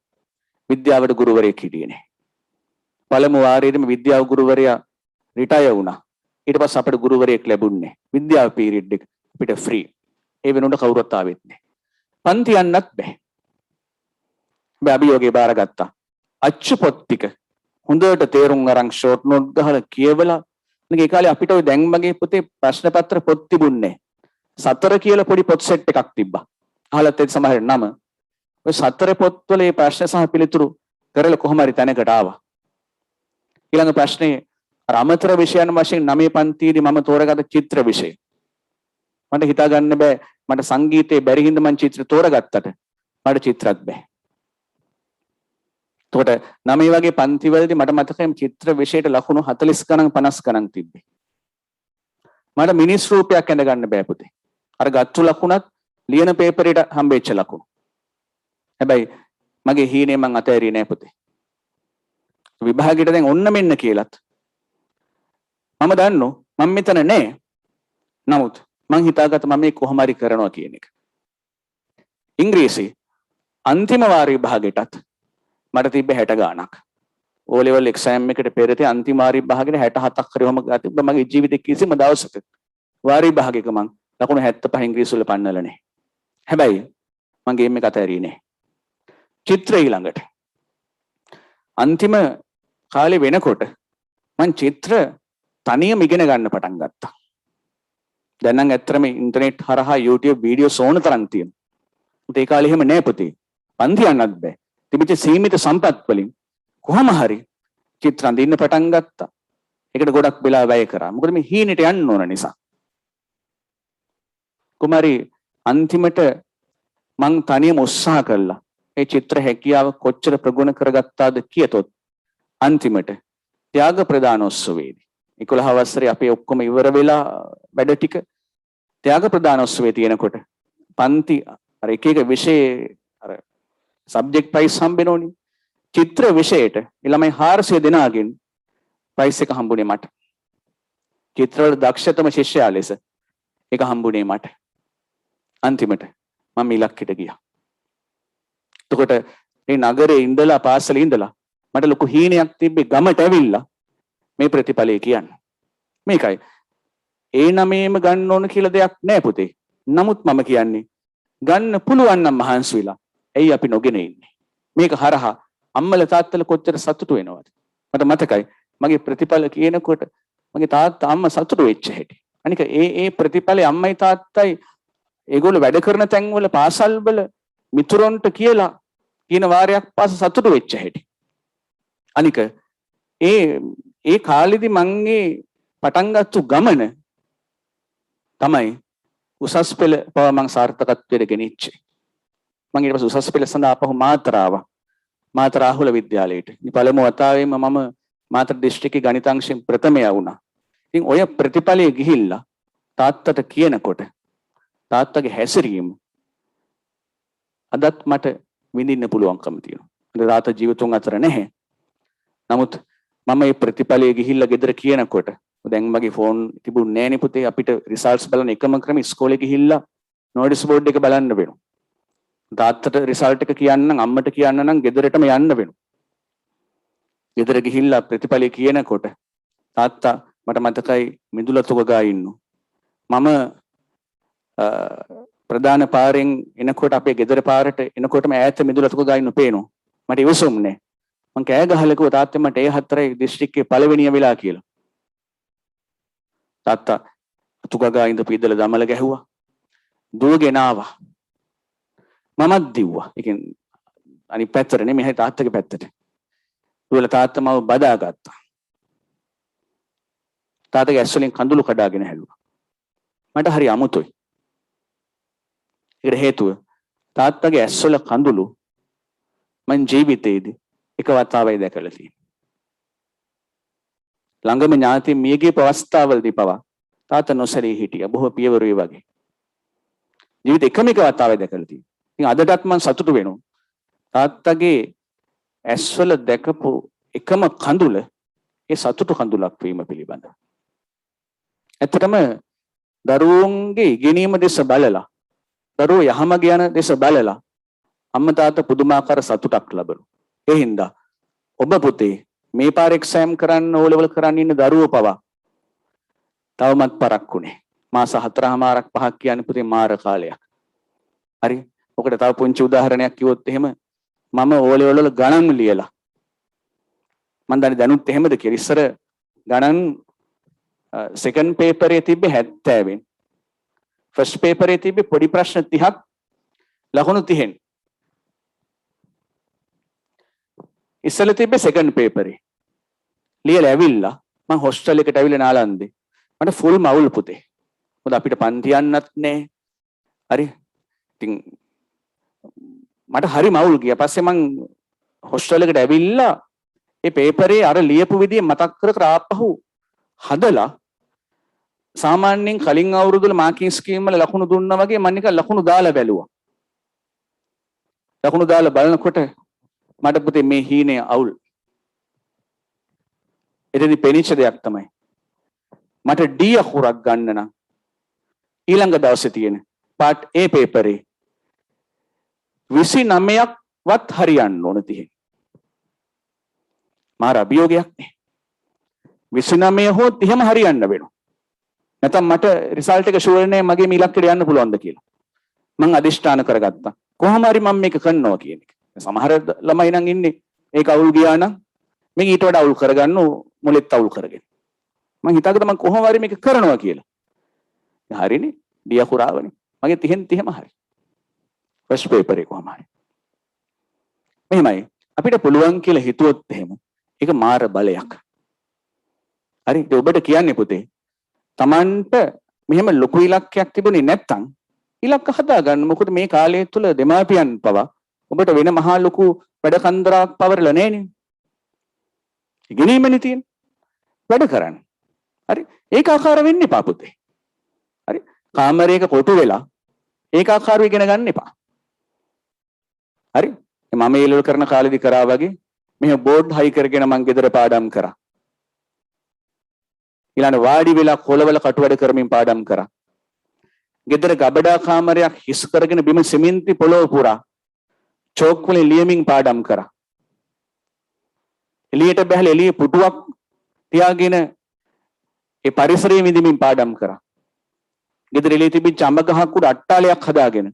විද්‍යාවට ගුරුවරයෙක් හිටියේ නෑ. පළමු වාරයේදීම විද්‍යාව ගුරුවරයා රිටයර් වුණා. ඊට පස්සේ අපිට ගුරුවරයෙක් ලැබුණේ විද්‍යාව පීරියඩ් එක අපිට ෆ්‍රී. ඒ වෙනුවට කවුරුත් ආවෙත් නෑ. පන්ති යන්නත් බෑ. අභියෝගේ බාරගත්තා. අච්චු පොත් ටික හොඳට තේරුම් අරන් ෂෝට් නෝට් ගහලා කියවලා ඒ කාලේ අපිට ওই දැන් වගේ පොතේ ප්‍රශ්න පත්‍ර පොත් තිබුණේ නැහැ. 4 කියලා පොඩි පොත් සෙට් එකක් තිබ්බා. අහලත් ඒ සමහර නම. ඔය 4 පොත්වල මේ ප්‍රශ්න සහ පිළිතුරු කරලා කොහොම හරි තැනකට ආවා. ඊළඟ ප්‍රශ්නේ අර අමතර විෂයන් වශයෙන් 9 පන්තියේදී මම තෝරගත්ත චිත්‍ර විෂය. මට හිතා ගන්න බෑ මට සංගීතේ බැරි හින්දා මම චිත්‍ර තෝරගත්තට මට චිත්‍රත් බෑ. එතකොට 9 වගේ පන්තිවලදී මට මතකයි චිත්‍ර විෂයට ලකුණු 40 ගණන් 50 ගණන් තිබ්බේ. මට මිනිස් රූපයක් ඇඳ ගන්න බෑ පුතේ. අර ගත්තු ලකුණත් ලියන පේපරේට හම්බෙච්ච ලකුණු. හැබැයි මගේ හීනේ මං අතෑරියේ නෑ පුතේ. විභාගයට දැන් ඔන්න මෙන්න කියලාත් මම දන්නෝ මම මෙතන නෑ. නමුත් මං හිතාගත්ත මම මේ කොහොම හරි කරනවා කියන එක. ඉංග්‍රීසි අන්තිම වාර විභාගෙටත් මට තිබ්බ 60 ගාණක්. O level exam එකට පෙරදී අන්තිම වාර විභාගෙට 67ක් හරි වම ගත්තා. මගේ ජීවිතේ කිසිම දවසක වාර විභාගයක මං ලකුණු 75 ඉංග්‍රීසි වල පන්නලා නෑ. හැබැයි මං ගේම් එක අතෑරියේ නෑ. චිත්‍ර ඊළඟට අන්තිම කාලේ වෙනකොට මං චිත්‍ර තනියම ඉගෙන ගන්න පටන් ගත්තා. දැන් නම් ඇත්තටම ඉන්ටර්නෙට් හරහා YouTube වීඩියෝ සෝන තරම් තියෙනවා. ඒ කාලේ එහෙම නෑ පුතේ. පන්ති යන්නත් බෑ. තිබිච්ච සීමිත සම්පත් වලින් කොහොම හරි චිත්‍ර අඳින්න පටන් ගත්තා. ඒකට ගොඩක් වෙලා වැය කරා. මොකද මේ හීනෙට යන්න ඕන නිසා. කුමාරි අන්තිමට මං තනියම උත්සාහ කළා. ඒ චිත්‍ර හැකියාව කොච්චර ප්‍රගුණ කරගත්තාද කියතොත් අන්තිමට ත්‍යාග ප්‍රදානෝත්සවයේදී 11 වසරේ අපේ ඔක්කොම ඉවර වෙලා වැඩ ටික ත්‍යාග ප්‍රදානෝත්සවයේ තියෙනකොට පන්ති අර එක එක විෂය අර සබ්ජෙක්ට් ප්‍රයිස් හම්බෙනෝනේ. චිත්‍ර විෂයට ළමයි 400 දෙනාගෙන් ප්‍රයිස් එක හම්බුනේ මට. චිත්‍රවල දක්ෂතම ශිෂ්‍යයා ලෙස ඒක හම්බුනේ මට. අන්තිමට මම ඉලක්කයට ගියා. එතකොට මේ නගරේ ඉඳලා පාසලේ ඉඳලා මට ලොකු හීනයක් තිබ්බේ ගමට ඇවිල්ලා මේ ප්‍රතිඵලය කියන්නේ. මේකයි. ඒ නමේම ගන්න ඕන කියලා දෙයක් නෑ පුතේ. නමුත් මම කියන්නේ ගන්න පුළුවන් නම් මහන්සි වෙලා. ඇයි අපි නොගෙන ඉන්නේ? මේක හරහා අම්මලා තාත්තලා කොච්චර සතුටු වෙනවද? මට මතකයි මගේ ප්‍රතිඵල කියනකොට මගේ තාත්තා අම්මා සතුටු වෙච්ච හැටි. අනික ඒ ප්‍රතිඵලේ අම්මයි තාත්තයි ඒගොල්ලෝ වැඩ කරන තැන්වල පාසල් වල මිතුරන්ට කියලා කියන වාරයක් පාස සතුටු වෙච්ච හැටි. අනික ඒ කාලෙදි මංගේ පටන් ගත්තු ගමන තමයි උසස් පෙළ පව මං සාර්ථකත්වයට ගෙනිච්චේ. මං ඊට පස්සේ උසස් පෙළ සඳහා අපහු මාතර ආවා. මාතර රාහුල විද්‍යාලයට. ඉතින් පළමු වතාවෙම මම මාතර දිස්ත්‍රික්කයේ ගණිතාංශයෙන් ප්‍රථමයා වුණා. ඉතින් ඔය ප්‍රතිඵලයේ ගිහිල්ලා තාත්තට කියනකොට තාත්තගේ හැසිරීම අදත් මට විඳින්න පුළුවන්කම තියෙනවා. තාත්තා ජීවිතුන් අතර නැහැ. නමුත් මම මේ ප්‍රතිඵලයේ ගිහිල්ලා ගෙදර කියනකොට දැන් මගේ ෆෝන් තිබුණේ නැහැ නේ පුතේ. අපිට රිසල්ට්ස් බලන එකම ක්‍රම ඉස්කෝලේ ගිහිල්ලා නෝටිස් බෝඩ් එක බලන්න වෙනවා. තාත්තට රිසල්ට් එක කියන්න නම් අම්මට කියන්න නම් ගෙදරටම යන්න වෙනවා. ගෙදර ගිහිල්ලා ප්‍රතිඵලය කියනකොට තාත්තා මට මතකයි මිදුලතොග ගා ඉන්නු. මම ප්‍රධාන පාරෙන් එනකොට අපේ ගෙදර පාරට එනකොටම ඈත මිදුලතොග ගා ඉන්නු පේනවා. මට ඉවසුම් නෑ. මං කෑ ගහලා කිව්වා තාත්තේ මට A4 දිස්ත්‍රික්කේ පළවෙනිය වෙලා කියලා. තාත්තා තුගගා ඉඳපු ඉදල දමල ගැහුවා. දුවගෙන ආවා. මමත් දිව්වා. ඒ කියන්නේ අනිත් පැත්තට නෙමෙයි තාත්තගේ පැත්තට. දුවලා තාත්තා මාව බදාගත්තා. තාත්තගේ ඇස් වලින් කඳුළු කඩාගෙන හැලුවා. මට හරි අමුතුයි. ඒකට හේතුව තාත්තගේ ඇස් වල කඳුළු මං ජීවිතේදී එක වතාවයි දැකලා තියෙනවා. ළඟම ඥාති මියගේ අවස්ථාවලදී පවා තාත්තා නොසලී හිටියා. බොහෝ පියවරුවේ වගේ. ජීවිත එකම එක වතාවයි දැකලා තියෙනවා. ඉතින් අදටත් මම සතුටු වෙනවා. තාත්තගේ ඇස්වල දැකපු එකම කඳුල ඒ සතුටු කඳුලක් වීම පිළිබඳව. ඇත්තටම දරුවන්ගේ ඉගෙනීම දෙස බලලා, දරුවෝ යහමග යන දෙස බලලා අම්මා තාත්තා පුදුමාකාර සතුටක් ලබනවා. ඒ හින්දා ඔබ පුතේ මේ පාර එක්සෑම් කරන්න ඕ ලෙවල් කරන්න ඉන්න දරුවෝ පවා තවමත් පරක්කුනේ. මාස 4මාරක් 5ක් කියන්නේ පුතේ මාර කාලයක්. හරි. ඔකට තව පුංචි උදාහරණයක් කිව්වොත් එහෙම මම ඕ ලෙවල් වල ගණන් ලියලා මම දන්නේ දැනුත් එහෙමද කියලා. ඉස්සර ගණන් සෙකන්ඩ් පේපරේ තිබ්බේ 70න්. ෆස්ට් පේපරේ තිබ්බේ පොඩි ප්‍රශ්න 30ක් ලකුණු 30න්. ඉස්සෙල්ලා තිබ්බේ සෙකන්ඩ් පේපරේ. ලියලා ඇවිල්ලා මම හොස්ටල් එකට ඇවිල්ලා නාලන්දේ. මට ෆුල් මවුල් පුතේ. මොකද අපිට පන්ති යන්නත් නැහැ. හරි. ඉතින් මට හරි මවුල් ගියා. පස්සේ මං හොස්ටල් එකට ඇවිල්ලා ඒ පේපරේ අර ලියපු විදිය මතක් කර කර ආපහු හදලා සාමාන්‍යයෙන් කලින් අවුරුදු වල මාකින් ස්කීම් වල ලකුණු දුන්නා වගේ මම නිකන් ලකුණු දාලා බැලුවා. ලකුණු දාලා බලනකොට මට පුතේ මේ හීනේ අවුල්. එතෙදි පෙනිච්ච දෙයක් තමයි. මට D අකුරක් ගන්න නම් ඊළඟ දවසේ තියෙන පාර්ට් A පේපරේ 29ක් වත් හරියන්න ඕන තියෙන්නේ. මාර අභියෝගයක් නේ. 29 හෝ 30ම හරියන්න වෙනවා. නැත්නම් මට රිසල්ට් එක ෂුවර් නෑ මගේ මේ ඉලක්කයට යන්න පුළුවන්ද කියලා. මම අදිෂ්ඨාන කරගත්තා. කොහොම හරි මම මේක කරනවා කියන එක. සමහර ළමයි නම් ඉන්නේ ඒක අවුල් ගියා නම් මේක ඊට වඩා අවුල් කරගන්න මුලෙත් අවුල් කරගෙන. මම හිතාගත්තා මම කොහොම හරි මේක කරනවා කියලා. හරිනේ. ඩියා කුරාවනේ. මගේ 30ම හරි. ෆස්ට් පේපරේ කොහොම හරි. මෙහෙමයි. අපිට පුළුවන් කියලා හිතුවොත් එහෙම ඒක මාර බලයක්. හරි. ඒක ඔබට කියන්නේ පුතේ. Tamanට මෙහෙම ලොකු ඉලක්කයක් තිබුණේ නැත්තම් ඉලක්ක හදාගන්න. මොකද මේ කාලය තුල දෙමාපියන් පවා ඔබට වෙන මහා ලොකු වැඩ කන්දරාවක් පවරලා නැහෙනේ. ඉගෙනීමනේ තියෙන්නේ. වැඩ කරන්න. හරි. ඒකාකාර වෙන්න එපා පුතේ. හරි. කාමරයක කොටු වෙලා ඒකාකාරව ඉගෙන ගන්න එපා. හරි. මම ඒලවල කරන කාලෙදි කරා වගේ මෙහෙම බෝඩ් හයි කරගෙන මං ගෙදර පාඩම් කරා. ඊළඟ වාඩි වෙලා කොළවල කටු වැඩ කරමින් පාඩම් කරා. ගෙදර ගබඩා කාමරයක් හිස් කරගෙන බිම සිමෙන්ති පොළොව පුරා චෝක් වලින් ලියමින් පාඩම් කරා. එළියට බහලා එළියේ පුටුවක් තියාගෙන ඒ පරිසරයේ විඳින්මින් පාඩම් කරා. ගෙදර එළියේ තිබිච්ච අඹ ගහක් උඩ අට්ටාලයක් හදාගෙන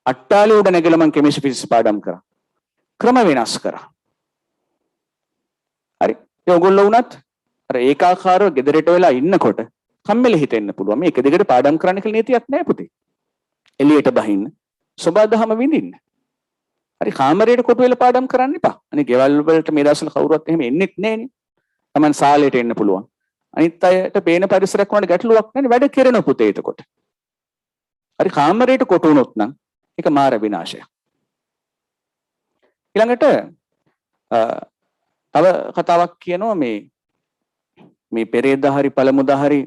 අට්ටාලේ උඩ නැගලා මං කෙමිස්ට්‍රි ෆිසික්ස් පාඩම් කරා. ක්‍රම වෙනස් කරා. හරි. ඒ ඔයගොල්ලෝ උනත් අර ඒකාකාරව ගෙදරට වෙලා ඉන්නකොට කම්මැලි හිතෙන්න පුළුවන්. මේක දිගට පාඩම් කරන්න කියලා නියතියක් නැහැ පුතේ. එළියට බහින්න, සබදාහම විඳින්න. හරි. කාමරයට කොට වෙලා පාඩම් කරන්න එපා. අනේ ගෙවල් වලට මේ දවස්වල කවුරුවත් එහෙම එන්නෙත් නැහනේ. Taman සාලේට එන්න පුළුවන්. අනිත් අයට පේන පරිසරයක් වුණාට ගැටලුවක් නැහැ. වැඩ කෙරෙන පුතේ එතකොට. හරි. කාමරයට කොට වුණොත් නම් ඒක මාර විනාශයක්. ඊළඟට තව කතාවක් කියනවා මේ පෙරේදා හරි පළමුදා හරි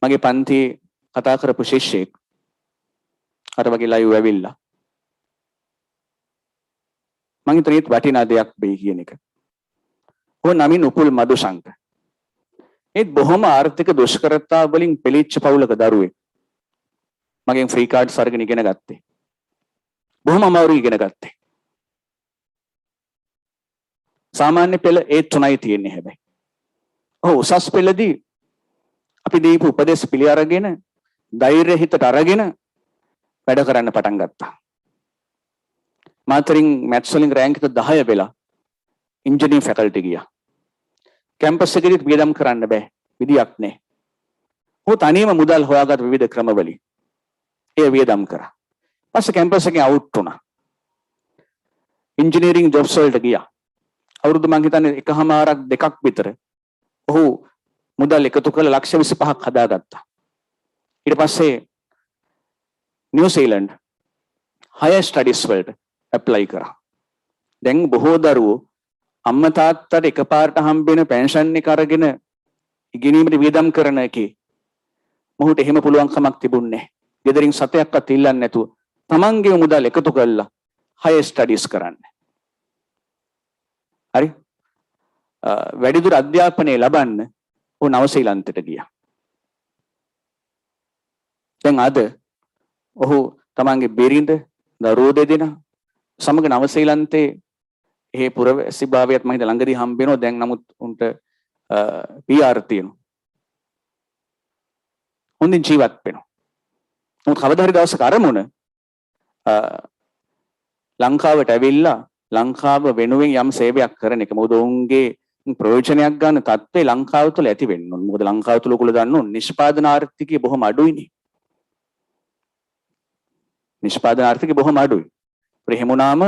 මගේ පන්තියේ කතා කරපු ශිෂ්‍යෙක් අර වගේ ලයිව් ඇවිල්ලා මං හිතන්නේ වටිනා දෙයක් වෙයි කියන එක. ඕන නමින් උපුල් මදුශංක. ඒත් බොහොම ආර්ථික දුෂ්කරතා වලින් පෙළීච්ච පවුලක දරුවෙක්. මගෙන් ෆ්‍රී කාඩ්ස් අරගෙන ඉගෙන ගත්තේ. බොහොම අමාරුයි ඉගෙන ගත්තේ. සාමාන්‍ය පෙළ ඒ 3යි තියෙන්නේ හැබැයි. ඔව් උසස් පෙළදී අපි දීපු උපදේශ පිළි අරගෙන ධෛර්ය හිතට අරගෙන වැඩ කරන්න පටන් ගත්තා. මාතරින් මැත්ස් වලින් රෑන්ක් එක 10 වෙලා ඉන්ජිනියරිං ෆැකල්ටි ගියා. කැම්පස් එකේදීත් වියදම් කරන්න බෑ. විදියක් නැහැ. ਉਹ තනියම මුදල් හොයාගත් විවිධ ක්‍රමවලින් ඒ වියදම් කරා. පස්සේ කැම්පස් එකෙන් අවුට් වුණා. ඉන්ජිනියරිං ජොබ්ස් වලට ගියා. අවුරුදු මං හිතන්නේ එකමාරක් දෙකක් විතර ඔහු මුදල් එකතු කරලා ලක්ෂ 25ක් හදාගත්තා. ඊට පස්සේ නිව්සීලන්ඩ් හයර් ස්ටඩීස් වලට ඇප්ලයි කරා. දැන් බොහෝ දරුවෝ අම්මා තාත්තට එකපාරට හම්බෙන පෙන්ෂන් එක අරගෙන ඉගෙනීමට වියදම් කරන එකේ මොහුට එහෙම පුළුවන් කමක් තිබුණේ නැහැ. ගෙදරින් සතයක්වත් ඉල්ලන්නේ නැතුව තමන්ගේ මුදල් එකතු කරලා හයර් ස්ටඩීස් කරන්න. හරි? වැඩිදුර අධ්‍යාපනය ලබන්න ਉਹ නවසීලන්තයට ගියා. දැන් අද ඔහු තමන්ගේ බිරිඳ දරුවෝ දෙදෙනා සමග නවසීලන්තේ ඒ පුරවැසිභාවයත් මම හිත ළඟදී හම්බ වෙනවා. දැන් නමුත් උන්ට PR තියෙනවා. හොඳින් ජීවත් වෙනවා. මොකද කවදා හරි දවසක අරමුණ ලංකාවට ඇවිල්ලා ලංකාව වෙනුවෙන් යම් සේවයක් කරන එක. මොකද ඔවුන්ගේ ප්‍රයෝජනයක් ගන්න තත්ත්වය ලංකාව තුළ ඇති වෙන්න ඕන. මොකද ලංකාව තුළ ඔයගොල්ලෝ දන්න ඕන නිෂ්පාදන ආර්ථිකය බොහොම අඩුයිනේ. නිෂ්පාදන ආර්ථිකය බොහොම අඩුයි. එහෙම වුණාම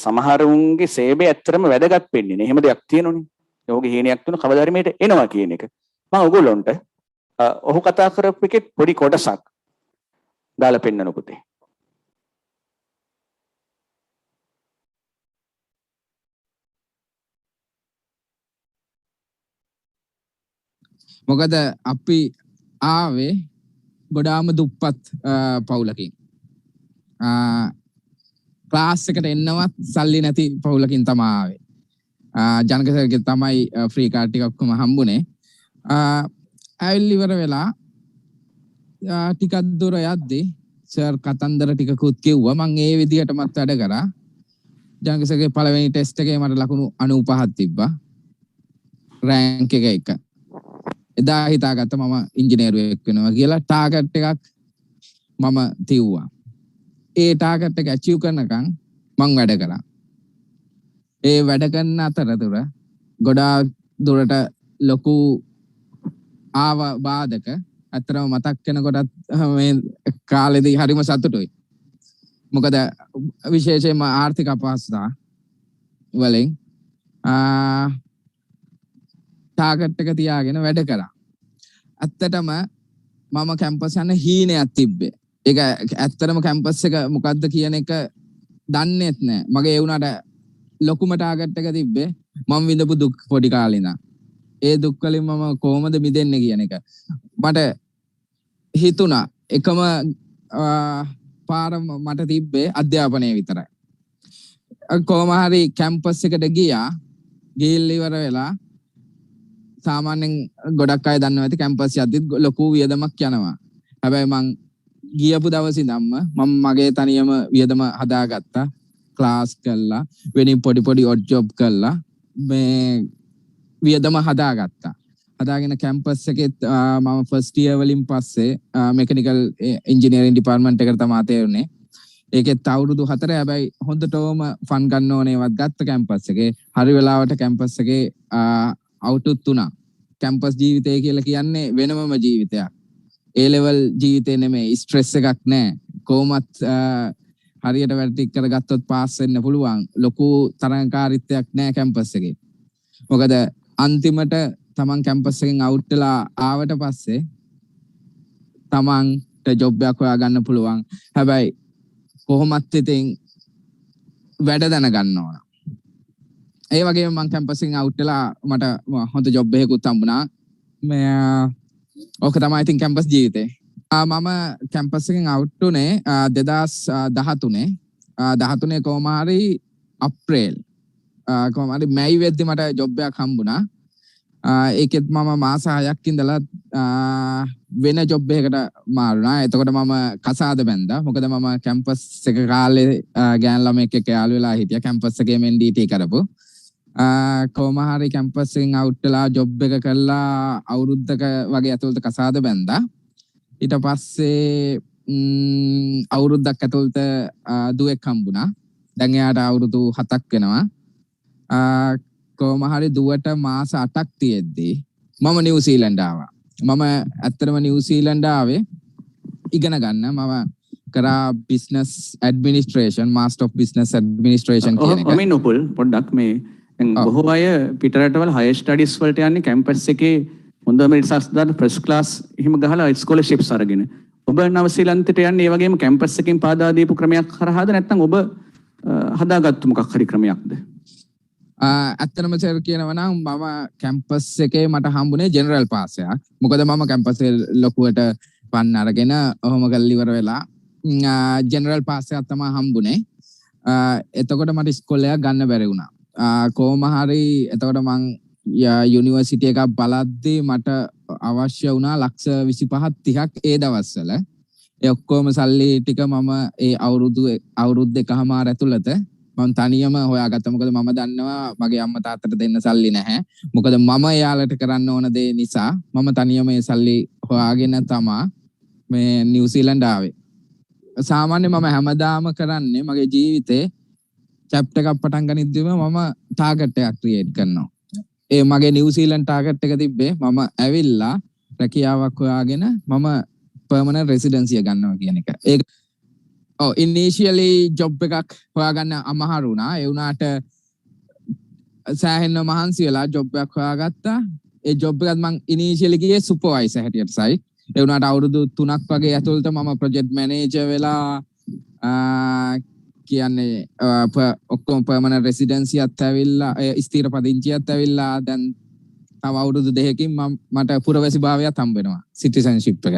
සමහරුන්ගේ සේවය ඇත්තටම වැදගත් වෙන්නේ නේ. එහෙම දෙයක් තියෙනවනේ. යෝගේ හේනියක් තුන කවදා හරි මේට එනවා කියන එක. මම ඔයගොල්ලන්ට ඔහු කතා කරපු එකේ පොඩි කොටසක් දාලා පෙන්නන පුතේ. මොකද අපි ආවේ ගොඩාම දුප්පත් පවුලකින්. ක්ලාස් එකට එන්නවත් සල්ලි නැති පවුලකින් තමයි ආවේ. ජනක සර්ගේ තමයි ෆ්‍රී කාඩ් ටික ඔක්කොම හම්බුනේ. ඇවිල්ලි ඉවර වෙලා ටිකක් දුර යද්දී සර් කතන්දර ටිකකුත් කිව්වා. මම ඒ විදිහටමත් වැඩ කරා. ජනක සර්ගේ පළවෙනි ටෙස්ට් එකේ මට ලකුණු 95ක් තිබ්බා. රෑන්ක් එක. එදා හිතාගත්ත මම ඉංජිනේරුවෙක් වෙනවා කියලා ටාගට් එකක් මම තිව්වා. ඒ ටාගට් එක ඇචීව් කරනකම් මං වැඩ කරා. ඒ වැඩ කරන අතරතුර ගොඩාක් දුරට ලොකු ආව බාධක අතරම මතක් වෙනකොටත් මේ කාලෙදී හරිම සතුටුයි. මොකද විශේෂයෙන්ම ආර්ථික අපහසුතා වලින් ටාගට් එක තියාගෙන වැඩ කරා. ඇත්තටම මම කැම්පස් යන හීනයක් තිබ්බේ. ඒක ඇත්තටම කැම්පස් එක මොකද්ද කියන එක දන්නේත් නෑ. මගේ ඒ වුණාට ලොකුම ටාගට් එක තිබ්බේ මම විඳපු දුක් පොඩි කාලේ ඉඳන්. ඒ දුක් වලින් මම කොහොමද මිදෙන්නේ කියන එක. මට හිතුණා එකම පාර මට තිබ්බේ අධ්‍යාපනය විතරයි. කොහොම හරි කැම්පස් එකට ගියා. ගිහිල්ලා ඉවර වෙලා සාමාන්‍යයෙන් ගොඩක් අය දන්නවා ඇති කැම්පස් යද්දිත් ලොකු වියදමක් යනවා. හැබැයි මං ගියපු දවස් ඉඳන්ම මම මගේ තනියම වියදම හදාගත්තා. ක්ලාස් කළා, වෙනින් පොඩි ඔඩ් ජොබ් කළා. මේ වියදම හදාගත්තා. හදාගෙන කැම්පස් එකේ මම ෆස්ට් ඉයර් වලින් පස්සේ මෙකැනිකල් ඉංජිනේරින් ඩිපාර්ට්මන්ට් එකට තමයි තේරුනේ. ඒකෙත් අවුරුදු 4 හැබැයි හොඳටම ෆන් ගන්න ඕනේවත් ගත්ත කැම්පස් එකේ. හරි වෙලාවට කැම්පස් එකේ අවුටුත් තුනා. කැම්පස් ජීවිතය කියලා කියන්නේ වෙනමම ජීවිතයක්. ඒ ලෙවල් ජීවිතේ නෙමෙයි, ස්ට්‍රෙස් එකක් නැහැ. කොහොමත් හරියට වැඩ ටික කරගත්තොත් පාස් වෙන්න පුළුවන්. ලොකු තරංකාරීත්වයක් නැහැ කැම්පස් එකේ. මොකද අන්තිමට තමන් කැම්පස් එකෙන් අවුට් වෙලා ආවට පස්සේ තමන්ට ජොබ් එකක් හොයා ගන්න පුළුවන්. හැබැයි කොහොමත් ඉතින් වැඩ දැනගන්න ඕන. ඒ වගේම මම කැම්පස් එකෙන් අවුට් වෙලා මට හොඳ ජොබ් එකකුත් හම්බුණා. ඕක තමයි ඉතින් කැම්පස් ජීවිතේ. මම කැම්පස් එකෙන් අවුට් උනේ 2013 13 කොහොම හරි අප්‍රේල් කොහොම හරි මැයි වෙද්දි මට ජොබ් එකක් හම්බුණා. ඒකෙත් මම මාස 6ක් ඉඳලා වෙන ජොබ් එකකට මාරුණා. එතකොට මම කසාද බැන්දා. මොකද මම කැම්පස් එක කාලේ ගෑන් ළමෙක් එක්ක යාළු වෙලා හිටියා. කැම්පස් එකේ MNDT කරපු. කොහොම හරි කැම්පස් එකෙන් අවුට් වෙලා ජොබ් එක කරලා අවුරුද්දක වගේ ඇතුළත කසාද බැන්දා. ඊට පස්සේ අවුරුද්දක් ඇතුළත දුවෙක් හම්බුණා. දැන් එයාට අවුරුදු 7ක් වෙනවා. කොහොම හරි දුවට මාස 8ක් තියෙද්දි මම නිව්සීලන්ත ආවා. මම ඇත්තටම නිව්සීලන්ත ආවේ ඉගෙන ගන්න. මම කරා business administration, master of business administration කියන එක. මම නුපුල් පොඩ්ඩක් මේ දැන් බොහෝ අය පිටරටවල හයර් ස්ටඩීස් වලට යන්නේ කැම්පස් එකේ හොඳම රිසර්ච් දාලා ෆස්ට් ක්ලාස් එහෙම ගහලා ස්කෝලර්ෂිප්ස් අරගෙන. ඔබ නවසීලන්තයට යන්නේ ඒ වගේම කැම්පස් එකෙන් පාදා දීපු ක්‍රමයක් හරහාද නැත්නම් ඔබ හදාගත්තු මොකක් හරි ක්‍රමයක්ද? ඇත්තටම සර් කියනවා නම් මම කැම්පස් එකේ මට හම්බුනේ ජෙනරල් පාස් එකක්. මොකද මම කැම්පස් එකේ ලොකුවට පන්න අරගෙන ඔහොම කරලා ඉවර වෙලා ජෙනරල් පාස් එකක් තමයි හම්බුනේ. එතකොට මට ඉස්කෝලේ ගන්න බැරි වුණා. කොහොම හරි එතකොට මං යුනිවර්සිටි එකක් බලද්දී මට අවශ්‍ය වුණා ලක්ෂ 25 30ක් ඒ දවස්වල. ඒ ඔක්කොම සල්ලි ටික මම ඒ අවුරුදු එකමාර ඇතුළත මම තනියම හොයාගත්තා. මොකද මම දන්නවා මගේ අම්මා තාත්තට දෙන්න සල්ලි නැහැ. මොකද මම එයාලට කරන්න ඕන දේ නිසා මම තනියම ඒ සල්ලි හොයාගෙන තමා මේ නිව්සීලන්ත ආවේ. සාමාන්‍යයෙන් මම හැමදාම කරන්නේ මගේ ජීවිතේ චැප්ටර් එකක් පටන් ගනිද්දිම මම ටාගට් එකක් ක්‍රියේට් කරනවා. ඒ මගේ නිව්සීලන්ත ටාගට් එක තිබ්බේ මම ඇවිල්ලා රැකියාවක් හොයාගෙන මම පර්මනන්ට් රෙසිඩෙන්සිය ගන්නවා කියන එක. ඒක ඉනිෂියලි ජොබ් එකක් හොයාගන්න අමාරු වුණා. ඒ වුණාට සෑහෙන මහන්සි වෙලා ජොබ් එකක් හොයාගත්තා. ඒ ජොබ් එකත් මං ඉනිෂියලි ගියේ සුපර්වයිසර් හැටියට සයිට්. ඒ වුණාට අවුරුදු 3ක් වගේ ඇතුළත මම ප්‍රොජෙක්ට් මැනේජර් වෙලා කියන්නේ ඔක්කොම පර්මනන්ට් රෙසිඩෙන්සියත් ඇවිල්ලා ස්ථිර පදිංචියත් ඇවිල්ලා දැන් තව අවුරුදු 2කින් මට පුරවැසි භාවයක් හම්බ වෙනවා සිටිසන්ෂිප් එක.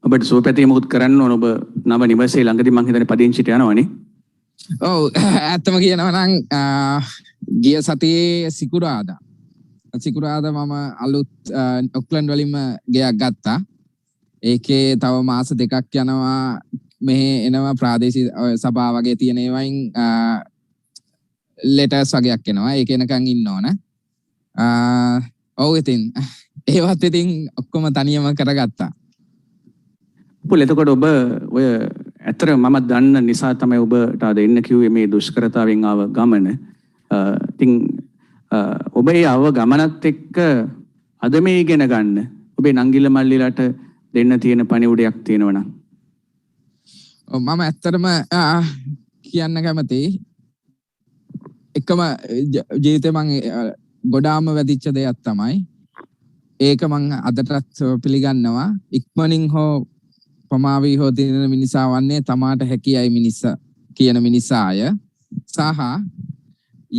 ඔබට සුවපැතේ මොකද කරන්න ඕන? ඔබ නව නිවසේ ළඟදී මං හිතන්නේ පදිංචිට යනවනේ. ඔව් ඇත්තම කියනවා නම් ගිය සතියේ සිකුරාදා මම අලුත් ඔක්ලන්ඩ් වලින්ම ගෙයක් ගත්තා. ඒකේ තව මාස 2ක් යනවා මෙහෙ එනවා ප්‍රාදේශීය සභා වගේ තියෙන ඒවායින් ලෙටර්ස් වගේක් එනවා. ඒක එනකන් ඉන්න ඕන. ඔව් ඉතින් ඒවත් ඉතින් ඔක්කොම තනියම කරගත්තා. පුල් එතකොට ඔබ ඔය ඇත්තට මම දන්න නිසා තමයි ඔබට අද එන්න කිව්වේ මේ දුෂ්කරතාවෙන් ආව ගමන. ඉතින් ඔබේ ආව ගමනත් එක්ක අද මේ ඉගෙන ගන්න ඔබේ නංගිල මල්ලිලට දෙන්න තියෙන පණිවුඩයක් තියෙනවා නම්? මම ඇත්තටම කියන්න කැමති එකම ජීවිතේ මං ගොඩාම වැදිච්ච දෙයක් තමයි ඒක. මං අදටත් පිළිගන්නවා. ඉක්මනින් හෝ පමාවී හෝ දින මිනිසා වන්නේ තමාට හැකියයි මිනිසා කියන මිනිසාය. සහ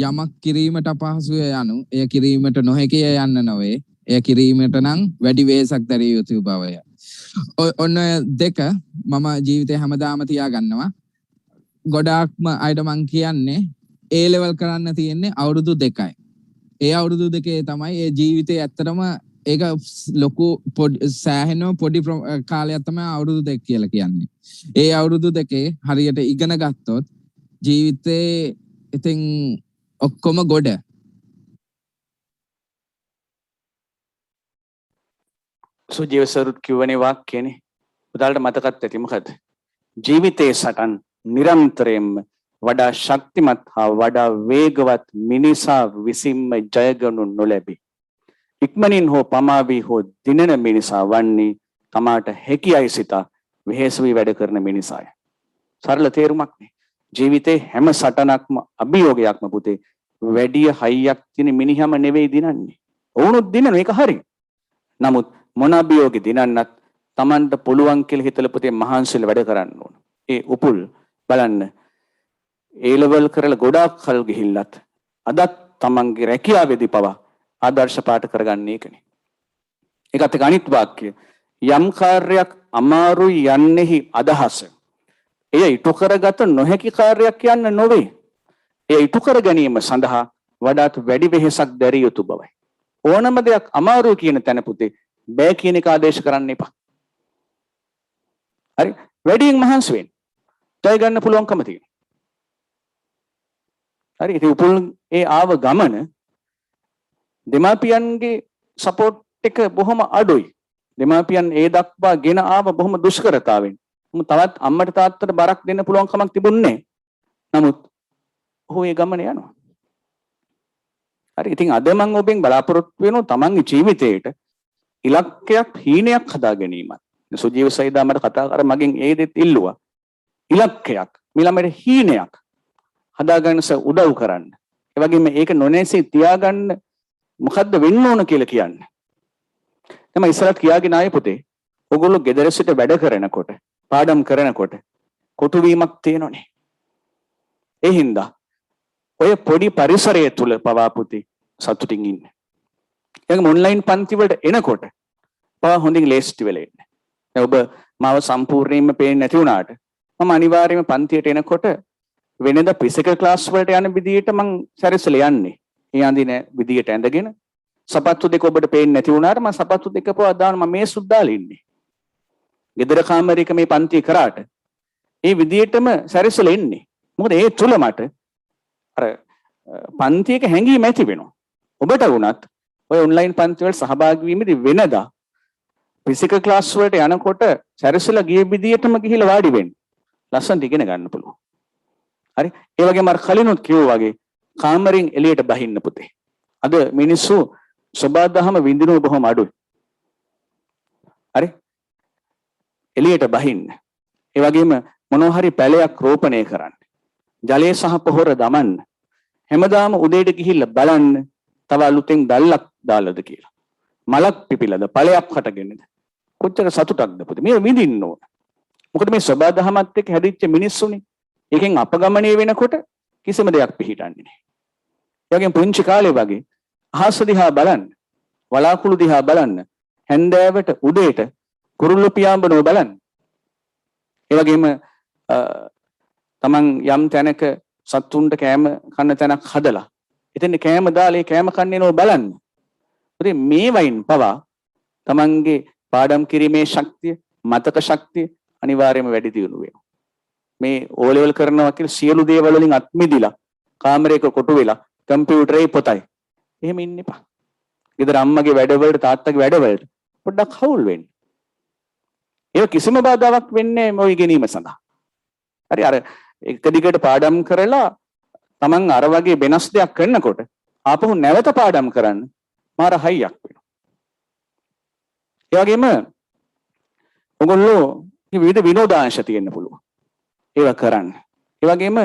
යමක් කිරීමට අපහසුය යනු එය කිරීමට නොහැකිය යන්න නොවේ. එය කිරීමට නම් වැඩි වෙහෙසක් දැරිය යුතු බවය. ඔන්න දෙක මම ජීවිතේ හැමදාම තියාගන්නවා. ගොඩාක්ම අයිට මං කියන්නේ A level කරන්න තියෙන්නේ අවුරුදු 2යි. ඒ අවුරුදු 2 තමයි ඒ ජීවිතේ ඇත්තටම ඒක ලොකු සෑහෙන පොඩි කාලයක් තමයි අවුරුදු 2 කියලා කියන්නේ. ඒ අවුරුදු 2 හරියට ඉගෙන ගත්තොත් ජීවිතේ ඉතින් ඔක්කොම ගොඩ. සුජීව සරුත් කියවනේ වාක්‍යනේ. උදාලට මතකත් ඇති මොකද? ජීවිතයේ සටන් නිරන්තරයෙන්ම වඩා ශක්තිමත් හා වඩා වේගවත් මිනිසා විසින්ම ජයගනු නොලැබේ. ඉක්මනින් හෝ පමාවී හෝ දිනන මිනිසා වන්නේ තමාට හැකියයි සිතා වෙහෙස වී වැඩ කරන මිනිසාය. සරල තේරුමක් නේ. ජීවිතේ හැම සටනක්ම අභියෝගයක්ම පුතේ. වැඩි හයියක් තියෙන මිනිහම නෙවෙයි දිනන්නේ. වුණොත් දිනන එක හරි. නමුත් මොන අභියෝගෙ දිනන්නත් Tamanට පුළුවන් කියලා හිතලා පුතේ මහන්සිලා වැඩ කරන්න ඕන. ඒ උපුල් බලන්න A level කරලා ගොඩාක් කල් ගිහිල්ලත් අදත් තමන්ගේ රැකියාවේදී පවා ආදර්ශ පාට කරගන්නේ ඒකනේ. ඒකත් එක්ක අනිත් වාක්‍යය යම් කාර්යයක් අමාරුයි යන්නේහි අදහස එය ඉටු කරගත නොහැකි කාර්යයක් යන්න නොවේ. එය ඉටු කර ගැනීම සඳහා වඩාත් වැඩි වෙහෙසක් දැරිය යුතු බවයි. ඕනම දෙයක් අමාරුයි කියන තැන පුතේ බෑ කියන එක ආදේශ කරන්න එපා. හරි වැඩියෙන් මහන්සි වෙන්න. ජය ගන්න පුළුවන්කම තියෙනවා. හරි ඉතින් උපුල් ඒ ආව ගමන දෙමාපියන්ගේ සපෝට් එක බොහොම අඩුයි. දෙමාපියන් ඒ දක්වා ගෙන ආව බොහොම දුෂ්කරතාවෙන්. තවත් අම්මට තාත්තට බරක් දෙන්න පුළුවන් කමක් තිබුණේ. නමුත් ඔහු ඒ ගමන යනවා. හරි ඉතින් අද මම ඔබෙන් බලාපොරොත්තු වෙනවා තමන්ගේ ජීවිතේට ඉලක්කයක් හීනයක් හදා ගැනීමත්. සුජීව සයිදා මට කතා කර මගෙන් ඒ දෙත් ඉල්ලුවා. ඉලක්කයක් මිලමෙට හීනයක් හදාගන්න උදව් කරන්න. ඒ වගේම ඒක නොනැසී තියාගන්න මොකද්ද වෙන්න ඕන කියලා කියන්න. තමයි ඉස්සරහට කියාගෙන ආයේ පුතේ. ඔයගොල්ලෝ ගෙදර සිට වැඩ කරනකොට, පාඩම් කරනකොට කොටු වීමක් තියෙනෝනේ. ඒ හින්දා ඔය පොඩි පරිසරය තුල පවා පුතේ සතුටින් ඉන්න. එයාගේ ඔන්ලයින් පන්ති වලට එනකොට පවා හොඳින් ලේස්ටි වෙලා ඉන්න. දැන් ඔබ මාව සම්පූර්ණයෙන්ම පේන්නේ නැති වුණාට මම අනිවාර්යයෙන්ම පන්තියට එනකොට වෙනද ෆිසිකල් ක්ලාස් වලට යන විදිහට මං සැරසලා යන්නේ. ඒ අඳින විදිහට ඇඳගෙන සපත්තු දෙක ඔබට පේන්නේ නැති වුණාට මම සපත්තු දෙක පවා දාන මම මේ සුද්දාලා ඉන්නේ. ගෙදර කාමරයක මේ පන්ති කරාට ඒ විදිහටම සැරසලා ඉන්නේ. මොකද ඒ තුල මට අර පන්තියක හැංගීම ඇති වෙනවා. ඔබට වුණත් ඔය ඔන්ලයින් පන්ති වල සහභාගී වීමේදී වෙනදා ෆිසිකල් ක්ලාස් වලට යනකොට සැරසලා ගිය විදිහටම ගිහිල්ලා වාඩි වෙන්න. ලස්සනට ඉගෙන ගන්න පුළුවන්. හරි ඒ වගේම අර කලිනුත් කිව්වා වගේ කාමරෙන් එළියට බහින්න පුතේ. අද මිනිස්සු සබාදහම විඳිනව බොහොම අඩුයි. හරි එළියට බහින්න. ඒ වගේම මොනවා හරි පැලයක් රෝපණය කරන්න. ජලය සහ පොහොර දමන්න. හැමදාම උදේට ගිහිල්ලා බලන්න තව අලුතෙන් දැල්ලක් දාලාද කියලා. මලක් පිපිලාද ඵලයක් හටගෙනද. කොච්චර සතුටක්ද පුතේ. මේ විඳින්න ඕන. මොකද මේ සබාදහමත් එක්ක හැදිච්ච මිනිස්සුනේ. ඒකෙන් අපගමණය වෙනකොට කිසිම දෙයක් පිළිහිටන්නේ නැහැ. ඒ වගේම පුංචි කාලේ වගේ අහස දිහා බලන්න, වලාකුළු දිහා බලන්න, හැන්දෑවට උදේට කුරුල්ල පියාඹනව බලන්න. ඒ වගේම තමන් යම් තැනක සත්තුන්ට කෑම කන්න තැනක් හදලා එතන කෑම දාලා ඒ කෑම කන්නේ නෝ බලන්න. ඉතින් මේ වයින් පවා තමන්ගේ පාඩම් කිරීමේ ශක්තිය, මතක ශක්තිය අනිවාර්යයෙන්ම වැඩි දියුණු වෙනවා. මේ O level කරනවා කියලා සියලු දේවල් වලින් අත් මිදිලා කාමරයක කොටු වෙලා කම්පියුටරේ පොතයි. එහෙම ඉන්න එපා. ගෙදර අම්මගේ වැඩවලට තාත්තගේ වැඩවලට පොඩ්ඩක් හවුල් වෙන්න. ඒක කිසිම බාධාවක් වෙන්නේ නැහැ ඔය ගැනීම සඳහා. හරි අර එක දිගට පාඩම් කරලා Taman අර වගේ වෙනස් දෙයක් කරනකොට ආපහු නැවත පාඩම් කරන්න මාර හයියක් වෙනවා. ඒ වගේම ඔයගොල්ලෝ විවිධ විනෝදාංශ තියෙන්න පුළුවන්. ඒවා කරන්න. ඒ වගේම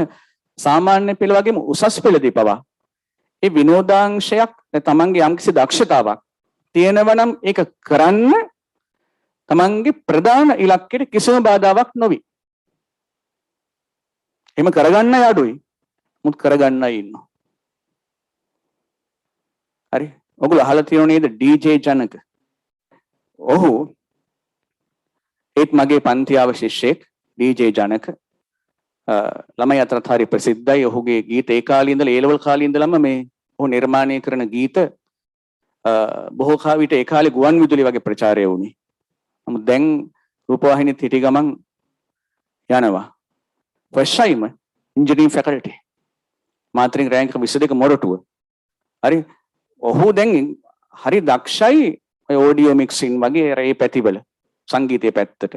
සාමාන්‍ය පෙළ වගේම උසස් පෙළදී පවා ඒ විනෝදාංශයක් තමන්ගේ යම්කිසි දක්ෂතාවක් තියෙනවා නම් ඒක කරන්න තමන්ගේ ප්‍රධාන ඉලක්කයට කිසිම බාධාවක් නොවේ. එහෙම කරගන්න අඩුයි. මුත් කරගන්නයි ඉන්නවා. හරි. ඔයගොල්ලෝ අහලා තියෙනව නේද DJ ජනක? ඔහු ඒත් මගේ පන්තියාව ශිෂ්‍යෙක් DJ ජනක. ළමයි අතරත් හරි ප්‍රසිද්ධයි. ඔහුගේ ගීත ඒ කාලේ ඉඳලා A level කාලේ ඉඳලම මේ ඔහු නිර්මාණය කරන ගීත බොහෝ කාවිට ඒ කාලේ ගුවන් විදුලි වගේ ප්‍රචාරය වුණේ. නමුත් දැන් රූපවාහිනියත් හිටි ගමන් යනවා. first time engineering faculty. මාත්‍රින් රෑන්ක් 22 මොරටුව. හරි. ඔහු දැන් හරි දක්ෂයි ඔය ඔඩියෝ මික්සින් වගේ ඒ පැතිවල සංගීතයේ පැත්තට.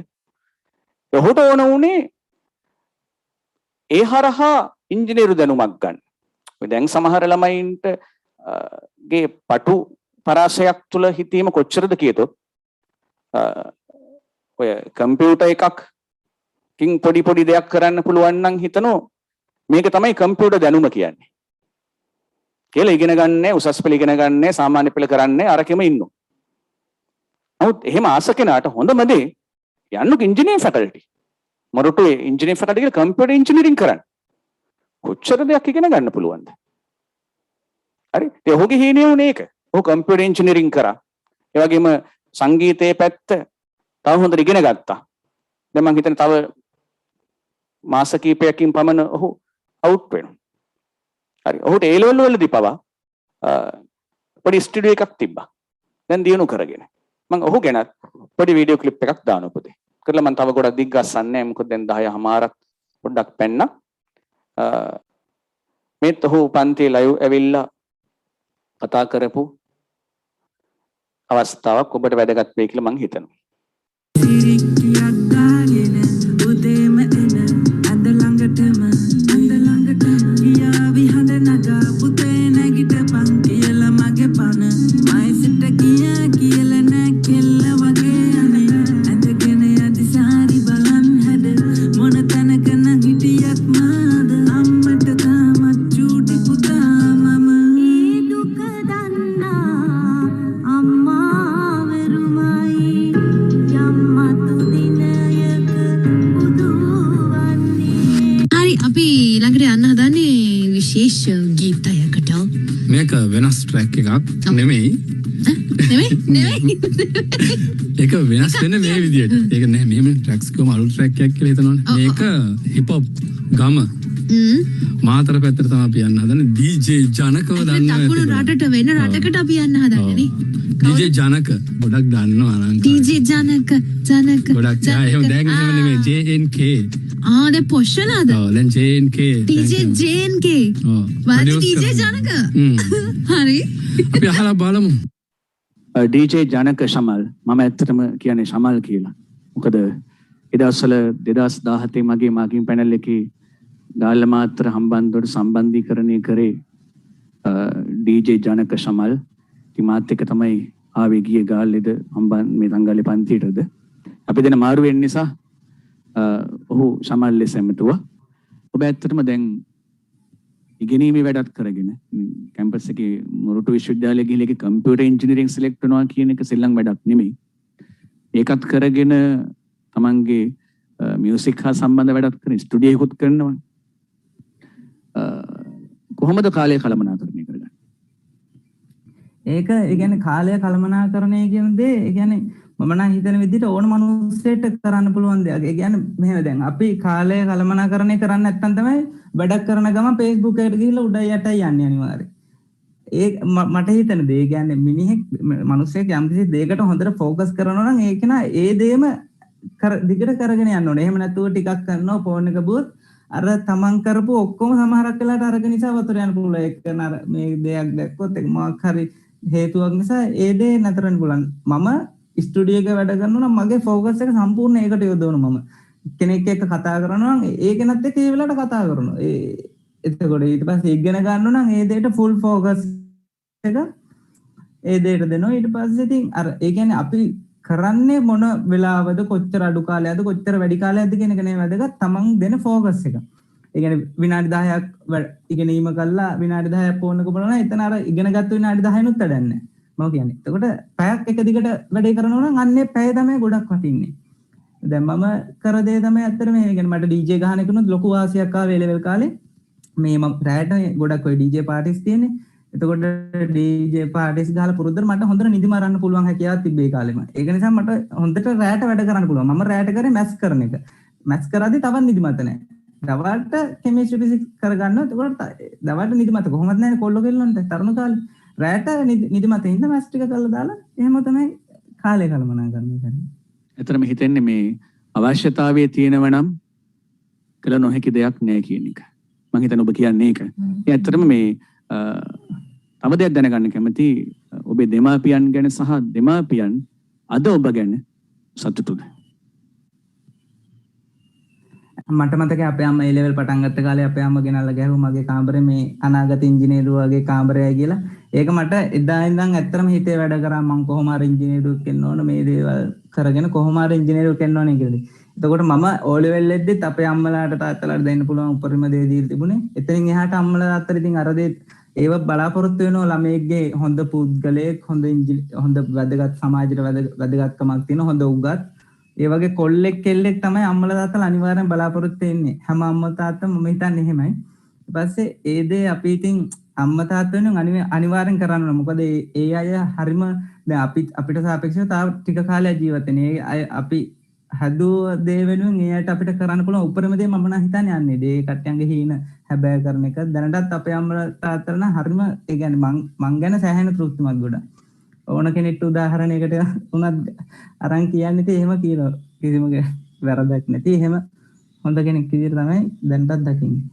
ඔහුට ඕන උනේ ඒ හරහා ඉංජිනේරු දැනුමක් ගන්න. ඔය දැන් සමහර ළමයින්ට ගේ පටු පරාසයක් තුල හිතීම කොච්චරද කියතොත් ඔය කම්පියුටර් එකකින් පොඩි දෙයක් කරන්න පුළුවන් නම් හිතනෝ මේක තමයි කම්පියුටර් දැනුම කියන්නේ. කියලා ඉගෙන ගන්නෑ උසස් පෙළ ඉගෙන ගන්නෑ සාමාන්‍ය පෙළ කරන්නේ අරකෙම ඉන්නෝ. නමුත් එහෙම ආස කෙනාට හොඳම දේ යන්නු ඉංජිනේරින් ෆැකල්ටි. මොරටුවේ ඉංජිනේරින් ෆැකල්ටි කියලා කම්පියුටර් ඉංජිනේරින් කරන්න. කොච්චර දෙයක් ඉගෙන ගන්න පුළුවන්ද? හරි. ඉතින් ඔහුගේ හීනේ උනේ ඒක. ඔහු කම්පියුටර් ඉංජිනේරින් කරා. ඒ වගේම සංගීතයේ පැත්ත තව හොඳට ඉගෙන ගත්තා. දැන් මම හිතන්නේ තව මාස කිහිපයකින් පමණ ඔහු අවුට් වෙනවා. හරි. ඔහුට A level වලදී පවා පොඩි ස්ටුඩියෝ එකක් තිබ්බා. දැන් දිනු කරගෙන. මම ඔහු ගැන පොඩි වීඩියෝ ක්ලිප් එකක් දානවා පුතේ. කරලා මම තව ගොඩක් දිග්ගස්සන්නේ නැහැ. මොකද දැන් 10:00මාරක් පොඩ්ඩක් පැන්නා. මේත් ඔහු පන්තියේ ලයිව් ඇවිල්ලා කතා කරපු අවස්ථාවක් ඔබට වැදගත් වෙයි කියලා මම හිතනවා. මේක වෙනස් ට්‍රැක් එකක් නෙමෙයි. ඒක වෙනස් වෙන මේ විදියට. ඒක නෑ මෙහෙම ට්‍රැක්ස් කොම අලුත් ට්‍රැක් එකක් කියලා හිතනවනේ. මේක හිප් හොප් ගම. මාතර පැත්තට තමයි අපි යන්න හදන්නේ. DJ ජනකව දන්නවා. දකුණු රටට වෙන රටකට අපි යන්න හදන්නේ නේ. DJ ජනක ගොඩක් දන්නවා නං. DJ ජනක ගොඩක් එහෙම දැන් එහෙම නෙමෙයි JNK. දැන් පොෂ්ෂලාද? ඔව් දැන් JNK. DJ JNK. ඔව්. වාදී DJ ජනක. හරි. අපි අහලා බලමු. DJ ජනක ශමල් මම ඇත්තටම කියන්නේ ශමල් කියලා. මොකද ඒ දවස්වල 2017 මගේ මාකින් පැනල් එකේ ගාල්ල මාත්‍ර හම්බන්තොට සම්බන්ධීකරණය කරේ DJ ජනක ශමල්. ඉතින් මාත් එක්ක තමයි ආවේ ගියේ ගාල්ලේද මේ තංගල්ලේ පන්තියටද. අපි දෙන මාරු වෙන්න නිසා ඔහු ශමල් ලෙස එමතුවා. ඔබ ඇත්තටම දැන් ඉගෙනීමේ වැඩත් කරගෙන කැම්පස් එකේ මොරටු විශ්වවිද්‍යාලයේ ගිහිල්ලා ඒකේ කම්පියුටර් ඉංජිනේරින් සිලෙක්ට් වෙනවා කියන එක සෙල්ලම් වැඩක් නෙමෙයි. ඒකත් කරගෙන තමන්ගේ මියුසික් හා සම්බන්ධ වැඩත් කරන ස්ටුඩියෝ එකකුත් කරනවා. කොහොමද කාලය කළමනාකරණය කරගන්නේ? ඒක ඒ කියන්නේ කාලය කළමනාකරණය කියන දේ ඒ කියන්නේ මම නම් හිතන විදිහට ඕන මිනිස්සෙට කරන්න පුළුවන් දෙයක්. ඒ කියන්නේ මෙහෙම දැන් අපි කාලය කළමනාකරණය කරන්නේ නැත්නම් තමයි වැඩක් කරන ගමන් Facebook එකට ගිහිල්ලා උඩ යට යන්නේ අනිවාර්යයෙන්. ඒ මට හිතෙන දේ කියන්නේ මිනිහෙක් මිනිස්සෙක් යම්කිසි දෙයකට හොඳට ફોකස් කරනවා නම් ඒක නා ඒ දෙයම දිගට කරගෙන යන්න ඕනේ. එහෙම නැතුව ටිකක් කරනවා ෆෝන් එක බුත් අර තමන් කරපු ඔක්කොම සමහරක් වෙලාවට අරගෙන නිසා වතුර යන පුළුවන්. ඒක නර මේ දෙයක් දැක්කොත් ඒක මොකක් හරි හේතුවක් නිසා ඒ දේ නතර වෙන්න පුළුවන්. මම ස්ටුඩියෝ එක වැඩ කරනවා නම් මගේ ફોකස් එක සම්පූර්ණ ඒකට යොදවනවා. මම කෙනෙක් එක්ක කතා කරනවා නම් ඒ කෙනත් එක්ක ඒ වෙලාවට කතා කරනවා. එතකොට ඊට පස්සේ ඉගෙන ගන්නවා නම් ඒ දෙයට ෆුල් ફોකස් එක ඒ දෙයට දෙනවා. ඊට පස්සේ ඉතින් අර ඒ කියන්නේ අපි කරන්නේ මොන වෙලාවද කොච්චර අඩු කාලයක්ද කොච්චර වැඩි කාලයක්ද කියන එක නේ වැදගත්. තමන් දෙන ફોකස් එක. ඒ කියන්නේ විනාඩි 10ක් ඉගෙනීම කළා විනාඩි 10ක් ෆෝන් එක බලනවා එතන අර ඉගෙනගත්තු විනාඩි 10නුත් වැඩක් නැහැ. මම කියන්නේ. එතකොට පැයක් එක දිගට වැඩේ කරනවා නම් අන්නේ පැය තමයි ගොඩක් වටින්නේ. දැන් මම කර දේ තමයි ඇත්තට මේ කියන්නේ මට DJ ගහන එකනොත් ලොකු වාසියක් ආවේ ලෙවල් කාලේ. මේ මම රැට ගොඩක් ඔය DJ පාටිස් තියෙන්නේ. එතකොට DJ පාටිස් ගහලා පුරුද්දට මට හොඳට නිදි මරන්න පුළුවන් හැකියාවක් තිබ්බේ ඒ කාලෙම. ඒක නිසා මට හොඳට රැට වැඩ කරන්න පුළුවන්. මම රැට කරේ මැත්ස් කරන එක. මැත්ස් කරද්දි තවත් නිදිමත නැහැ. දවල්ට කෙමිස්ට්‍රි ෆිසික්ස් කරගන්නවා. එතකොට දවල්ට නිදිමත කොහොමද නැහැ කොල්ල කෙල්ලන්ට තරුණ කාලේ. රැට නිදිමත ඉඳ මැත්ස් ටික කරලා දාලා එහෙම තමයි කාලය කළමනාකරණය කරන්නේ. එතරම් හිතෙන්නේ මේ අවශ්‍යතාවයේ තියෙනව නම් කළ නොහැකි දෙයක් නෑ කියන එක. මම හිතන්නේ ඔබ කියන්නේ ඒක. ඒ ඇත්තටම මේ තව දෙයක් දැනගන්න කැමති ඔබේ දෙමාපියන් ගැන සහ දෙමාපියන් අද ඔබ ගැන සතුටුද? මට මතකයි අපේ අම්මා ඒ ලෙවල් පටන් ගත්ත කාලේ අපේ අම්මා ගෙනල්ලා ගැහුවා මගේ කාමරේ මේ අනාගත ඉංජිනේරුවා වගේ කාමරයයි කියලා. ඒක මට එදා ඉඳන් ඇත්තටම හිතේ වැඩ කරා මම කොහොම හරි ඉංජිනේරුවෙක් වෙන්න ඕන මේ දේවල් කරගෙන කොහොම හරි ඉංජිනේරුවෙක් වෙන්න ඕනේ කියලා. එතකොට මම O level එද්දිත් අපේ අම්මලාට තාත්තලාට දෙන්න පුළුවන් උපරිම දේ දීලා තිබුණේ. එතනින් එහාට අම්මලා තාත්තලා ඉතින් අර දේ ඒව බලාපොරොත්තු වෙනවා ළමයෙක්ගේ හොඳ පුද්ගලයෙක් හොඳ වැදගත් සමාජයට වැදගත්කමක් තියෙන හොඳ උගත් ඒ වගේ කොල්ලෙක් කෙල්ලෙක් තමයි අම්මලා තාත්තලා අනිවාර්යෙන් බලාපොරොත්තු වෙන්නේ. හැම අම්මා තාත්තම මම හිතන්නේ එහෙමයි. ඊපස්සේ ඒ දේ අපි ඉතින් අම්මා තාත්තා වෙනුවෙන් අනිවාර්යෙන් කරන්න ඕන. මොකද ඒ අය හරිම දැන් අපිට සාපේක්ෂව තාම ටික කාලයක් ජීවත් වෙන. ඒ අය අපි හදුව දේ වෙනුවෙන් ඒ අයට අපිට කරන්න පුළුවන් උපරිම දේ මම නම් හිතන්නේ යන්නේ. ඒ කට්ටියන්ගේ හීන හැබෑ කරන එක. දැනටත් අපේ අම්මලා තාත්තලා නම් හරිම ඒ කියන්නේ මං ගැන සෑහෙන තෘප්තිමත් ගොඩක්. ඕන කෙනෙක්ට උදාහරණයකට උනත් අරන් කියන්නේ ඉතින් එහෙම කියනවා. කිසිම වැරදක් නැති එහෙම හොඳ කෙනෙක් විදිහට තමයි දැනටත් දකින්නේ.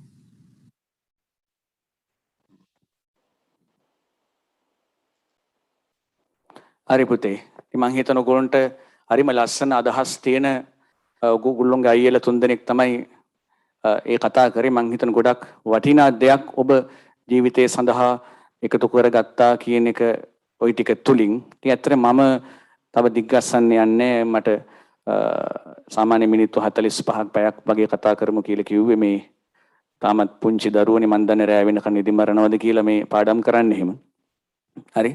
හරි පුතේ. ඉතින් මං හිතන ඔයගොල්ලන්ට හරිම ලස්සන අදහස් තියෙන ඔයගොල්ලෝගේ අයියලා තුන්දෙනෙක් තමයි ඒ කතා කරේ. මං හිතන ගොඩක් වටිනා දෙයක් ඔබ ජීවිතයේ සඳහා එකතු කරගත්තා කියන එක ওই ටික තුලින්. ඉතින් ඇත්තට මම තව දිග්ගස්සන්න යන්නේ මට සාමාන්‍ය මිනිත්තු 45ක් පැයක් වගේ කතා කරමු කියලා කිව්වේ මේ තාමත් පුංචි දරුවනේ මන් දන්නේ රෑ වෙනකන් නිදි මරනවද කියලා මේ පාඩම් කරන්න එහෙම. හරි.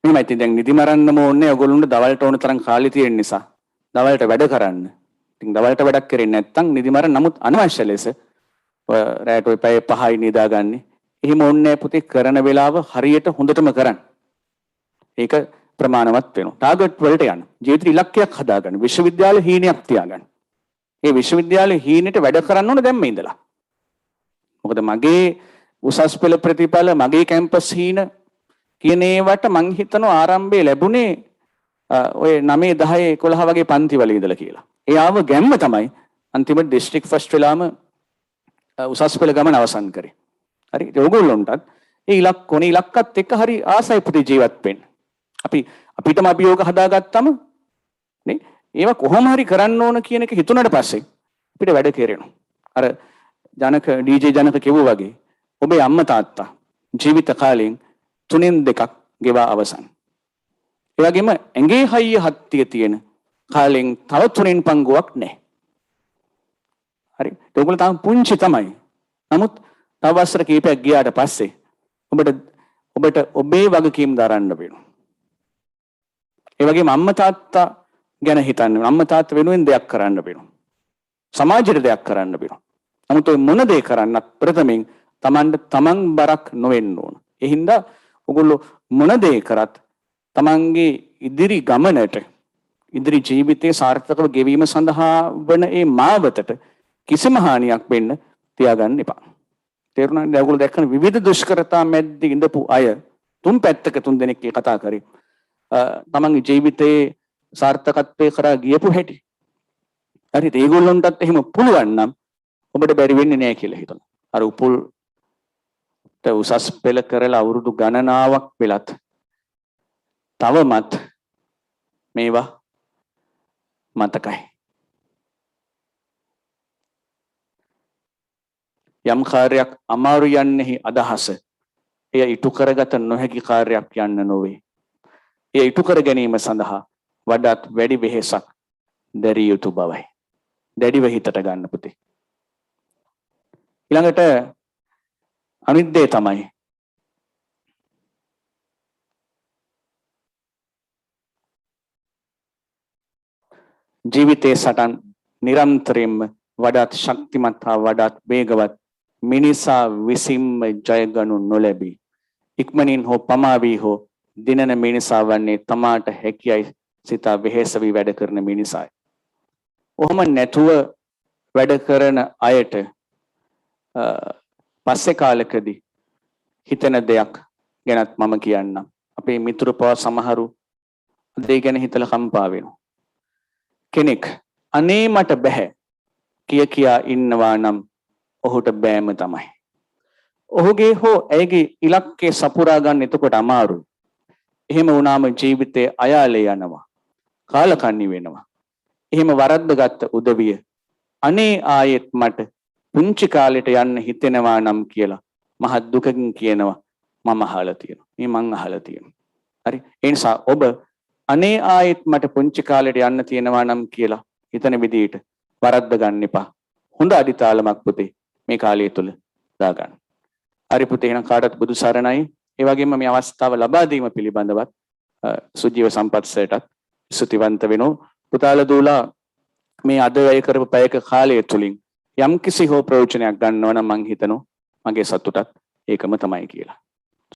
මෙහෙමයි ඉතින් දැන් නිදි මරන්නම ඕනේ ඔයගොල්ලන්ට දවල්ට ඕන තරම් කාලේ තියෙන නිසා දවල්ට වැඩ කරන්න. ඉතින් දවල්ට වැඩක් කරේ නැත්නම් නිදි මරන්න නමුත් අනවශ්‍ය ලෙස රෑට ඔය පැය 5යි නිදාගන්නේ. එහෙම ඕනේ පුතේ කරන වෙලාව හරියට හොඳටම කරන්න. ඒක ප්‍රමාණවත් වෙනවා. ටාගට් වලට යන්න. ජීවිත ඉලක්කයක් හදාගන්න. විශ්වවිද්‍යාල හීනයක් තියාගන්න. මේ විශ්වවිද්‍යාලේ හීනෙට වැඩ කරන්න ඕන දැම්ම ඉඳලා. මොකද මගේ උසස් පෙළ ප්‍රතිඵල මගේ කැම්පස් හීන කියන ඒවට මං හිතනවා ආරම්භයේ ලැබුණේ ඔය 9 10 11 වගේ පන්ති වල ඉඳලා කියලා. ඒ ආව ගැම්ම තමයි අන්තිමට ඩිස්ට්‍රික්ට් ෆස්ට් වෙලාම උසස් පෙළ ගමන අවසන් කරේ. හරි. ඒ ඕගොල්ලොන්ටත් ඒ ඉලක්කත් එක්ක හරි ආසයි පුතේ ජීවත් වෙන්න. අපිටම අභියෝග හදාගත්තම නේ ඒවා කොහොම හරි කරන්න ඕන කියන එක හිතුණාට පස්සේ අපිට වැඩ කෙරෙනවා. අර DJ ජනක කිව්වා වගේ ඔබේ අම්මා තාත්තා ජීවිත කාලයෙන් 3න් 2ක් ගෙවා අවසන්. ඒ වගේම ඇඟේ හයිය හත්තිය තියෙන කාලෙන් තව 3න් පංගුවක් නැහැ. හරි. ඒගොල්ලෝ තාම පුංචි තමයි. නමුත් තව වසර කීපයක් ගියාට පස්සේ ඔබට ඔබේ වගකීම් දරන්න වෙනවා. ඒ වගේම අම්මා තාත්තා ගැන හිතන්න වෙනවා. අම්මා තාත්තා වෙනුවෙන් දෙයක් කරන්න වෙනවා. සමාජයට දෙයක් කරන්න වෙනවා. නමුත් ඔය මොන දේ කරන්නත් ප්‍රථමයෙන් තමන් බරක් නොවෙන්න ඕන. ඒ හින්දා ඔයගොල්ලෝ මොන දේ කරත් තමන්ගේ ඉදිරි ගමනට ඉදිරි ජීවිතයේ සාර්ථකව ගෙවීම සඳහා වන ඒ මාවතට කිසිම හානියක් වෙන්න තියාගන්න එපා. තේරුණාද? ඔයගොල්ලෝ දැක්කන විවිධ දුෂ්කරතා මැද්දේ ඉඳපු අය තුන් පැත්තක තුන් දෙනෙක් කතා කරේ. තමන්ගේ ජීවිතයේ සාර්ථකත්වයේ කරා ගියපු හැටි. හරිද? ඒගොල්ලන්ටත් එහෙම පුළුවන් නම් ඔබට බැරි වෙන්නේ නැහැ කියලා හිතනවා. අර උපුල්ට උසස් පෙළ කරලා අවුරුදු ගණනාවක් වෙලත් තවමත් මේවා මතකයි. යම් කාර්යයක් අමාරු යන්නේහි අදහස එය ඉටු කරගත නොහැකි කාර්යයක් යන්න නොවේ. එය ඉටු කර ගැනීම සඳහා වඩාත් වැඩි වෙහෙසක් දැරිය යුතු බවයි. දැඩිව හිතට ගන්න පුතේ. ඊළඟට අනිත් දේ තමයි ජීවිතයේ සටන් නිරන්තරයෙන්ම වඩාත් ශක්තිමත් හා වඩාත් වේගවත් මිනිසා විසින්ම ජයගනු නොලැබී ඉක්මනින් හෝ පමා වී හෝ දිනන මිනිසා වන්නේ තමාට හැකියයි සිතා වෙහෙස වී වැඩ කරන මිනිසායි. ඔහොම නැතුව වැඩ කරන අයට පස්සේ කාලෙකදී හිතන දෙයක් ගැනත් මම කියන්නම්. අපේ මිතුරුපව සමහරු දේ ගැන හිතලා කම්පා වෙනවා. කෙනෙක් අනේ මට බෑ කියා ඉන්නවා නම් ඔහුට බෑම තමයි. ඔහුගේ හෝ ඇයගේ ඉලක්කය සපුරා ගන්න එතකොට අමාරුයි. එහෙම වුණාම ජීවිතේ අයාලේ යනවා. කාලකන්ණි වෙනවා. එහෙම වරද්දගත්ත උදවිය අනේ ආයෙත් මට පුංචි කාලෙට යන්න හිතෙනවා නම් කියලා මහත් දුකකින් කියනවා මම අහලා තියෙනවා. මේ මං අහලා තියෙනවා. හරි. ඒ නිසා ඔබ අනේ ආයෙත් මට පුංචි කාලෙට යන්න තියෙනවා නම් කියලා හිතන විදිහට වරද්ද ගන්න එපා. හොඳ අඩිතාලමක් පුතේ මේ කාලය තුල දාගන්න. හරි පුතේ එහෙනම් කාටත් බුදු සරණයි. ඒ වගේම මේ අවස්ථාව ලබා දීම පිළිබඳවත් සුජීව සම්පත්සයටත් ස්තුතිවන්ත වෙනවා. පුතාලා දූලා මේ අද වැය කරපු පැයක කාලය තුලින් යම් කිසි හෝ ප්‍රයෝජනයක් ගන්නවා නම් මං හිතනවා මගේ සතුටත් ඒකම තමයි කියලා.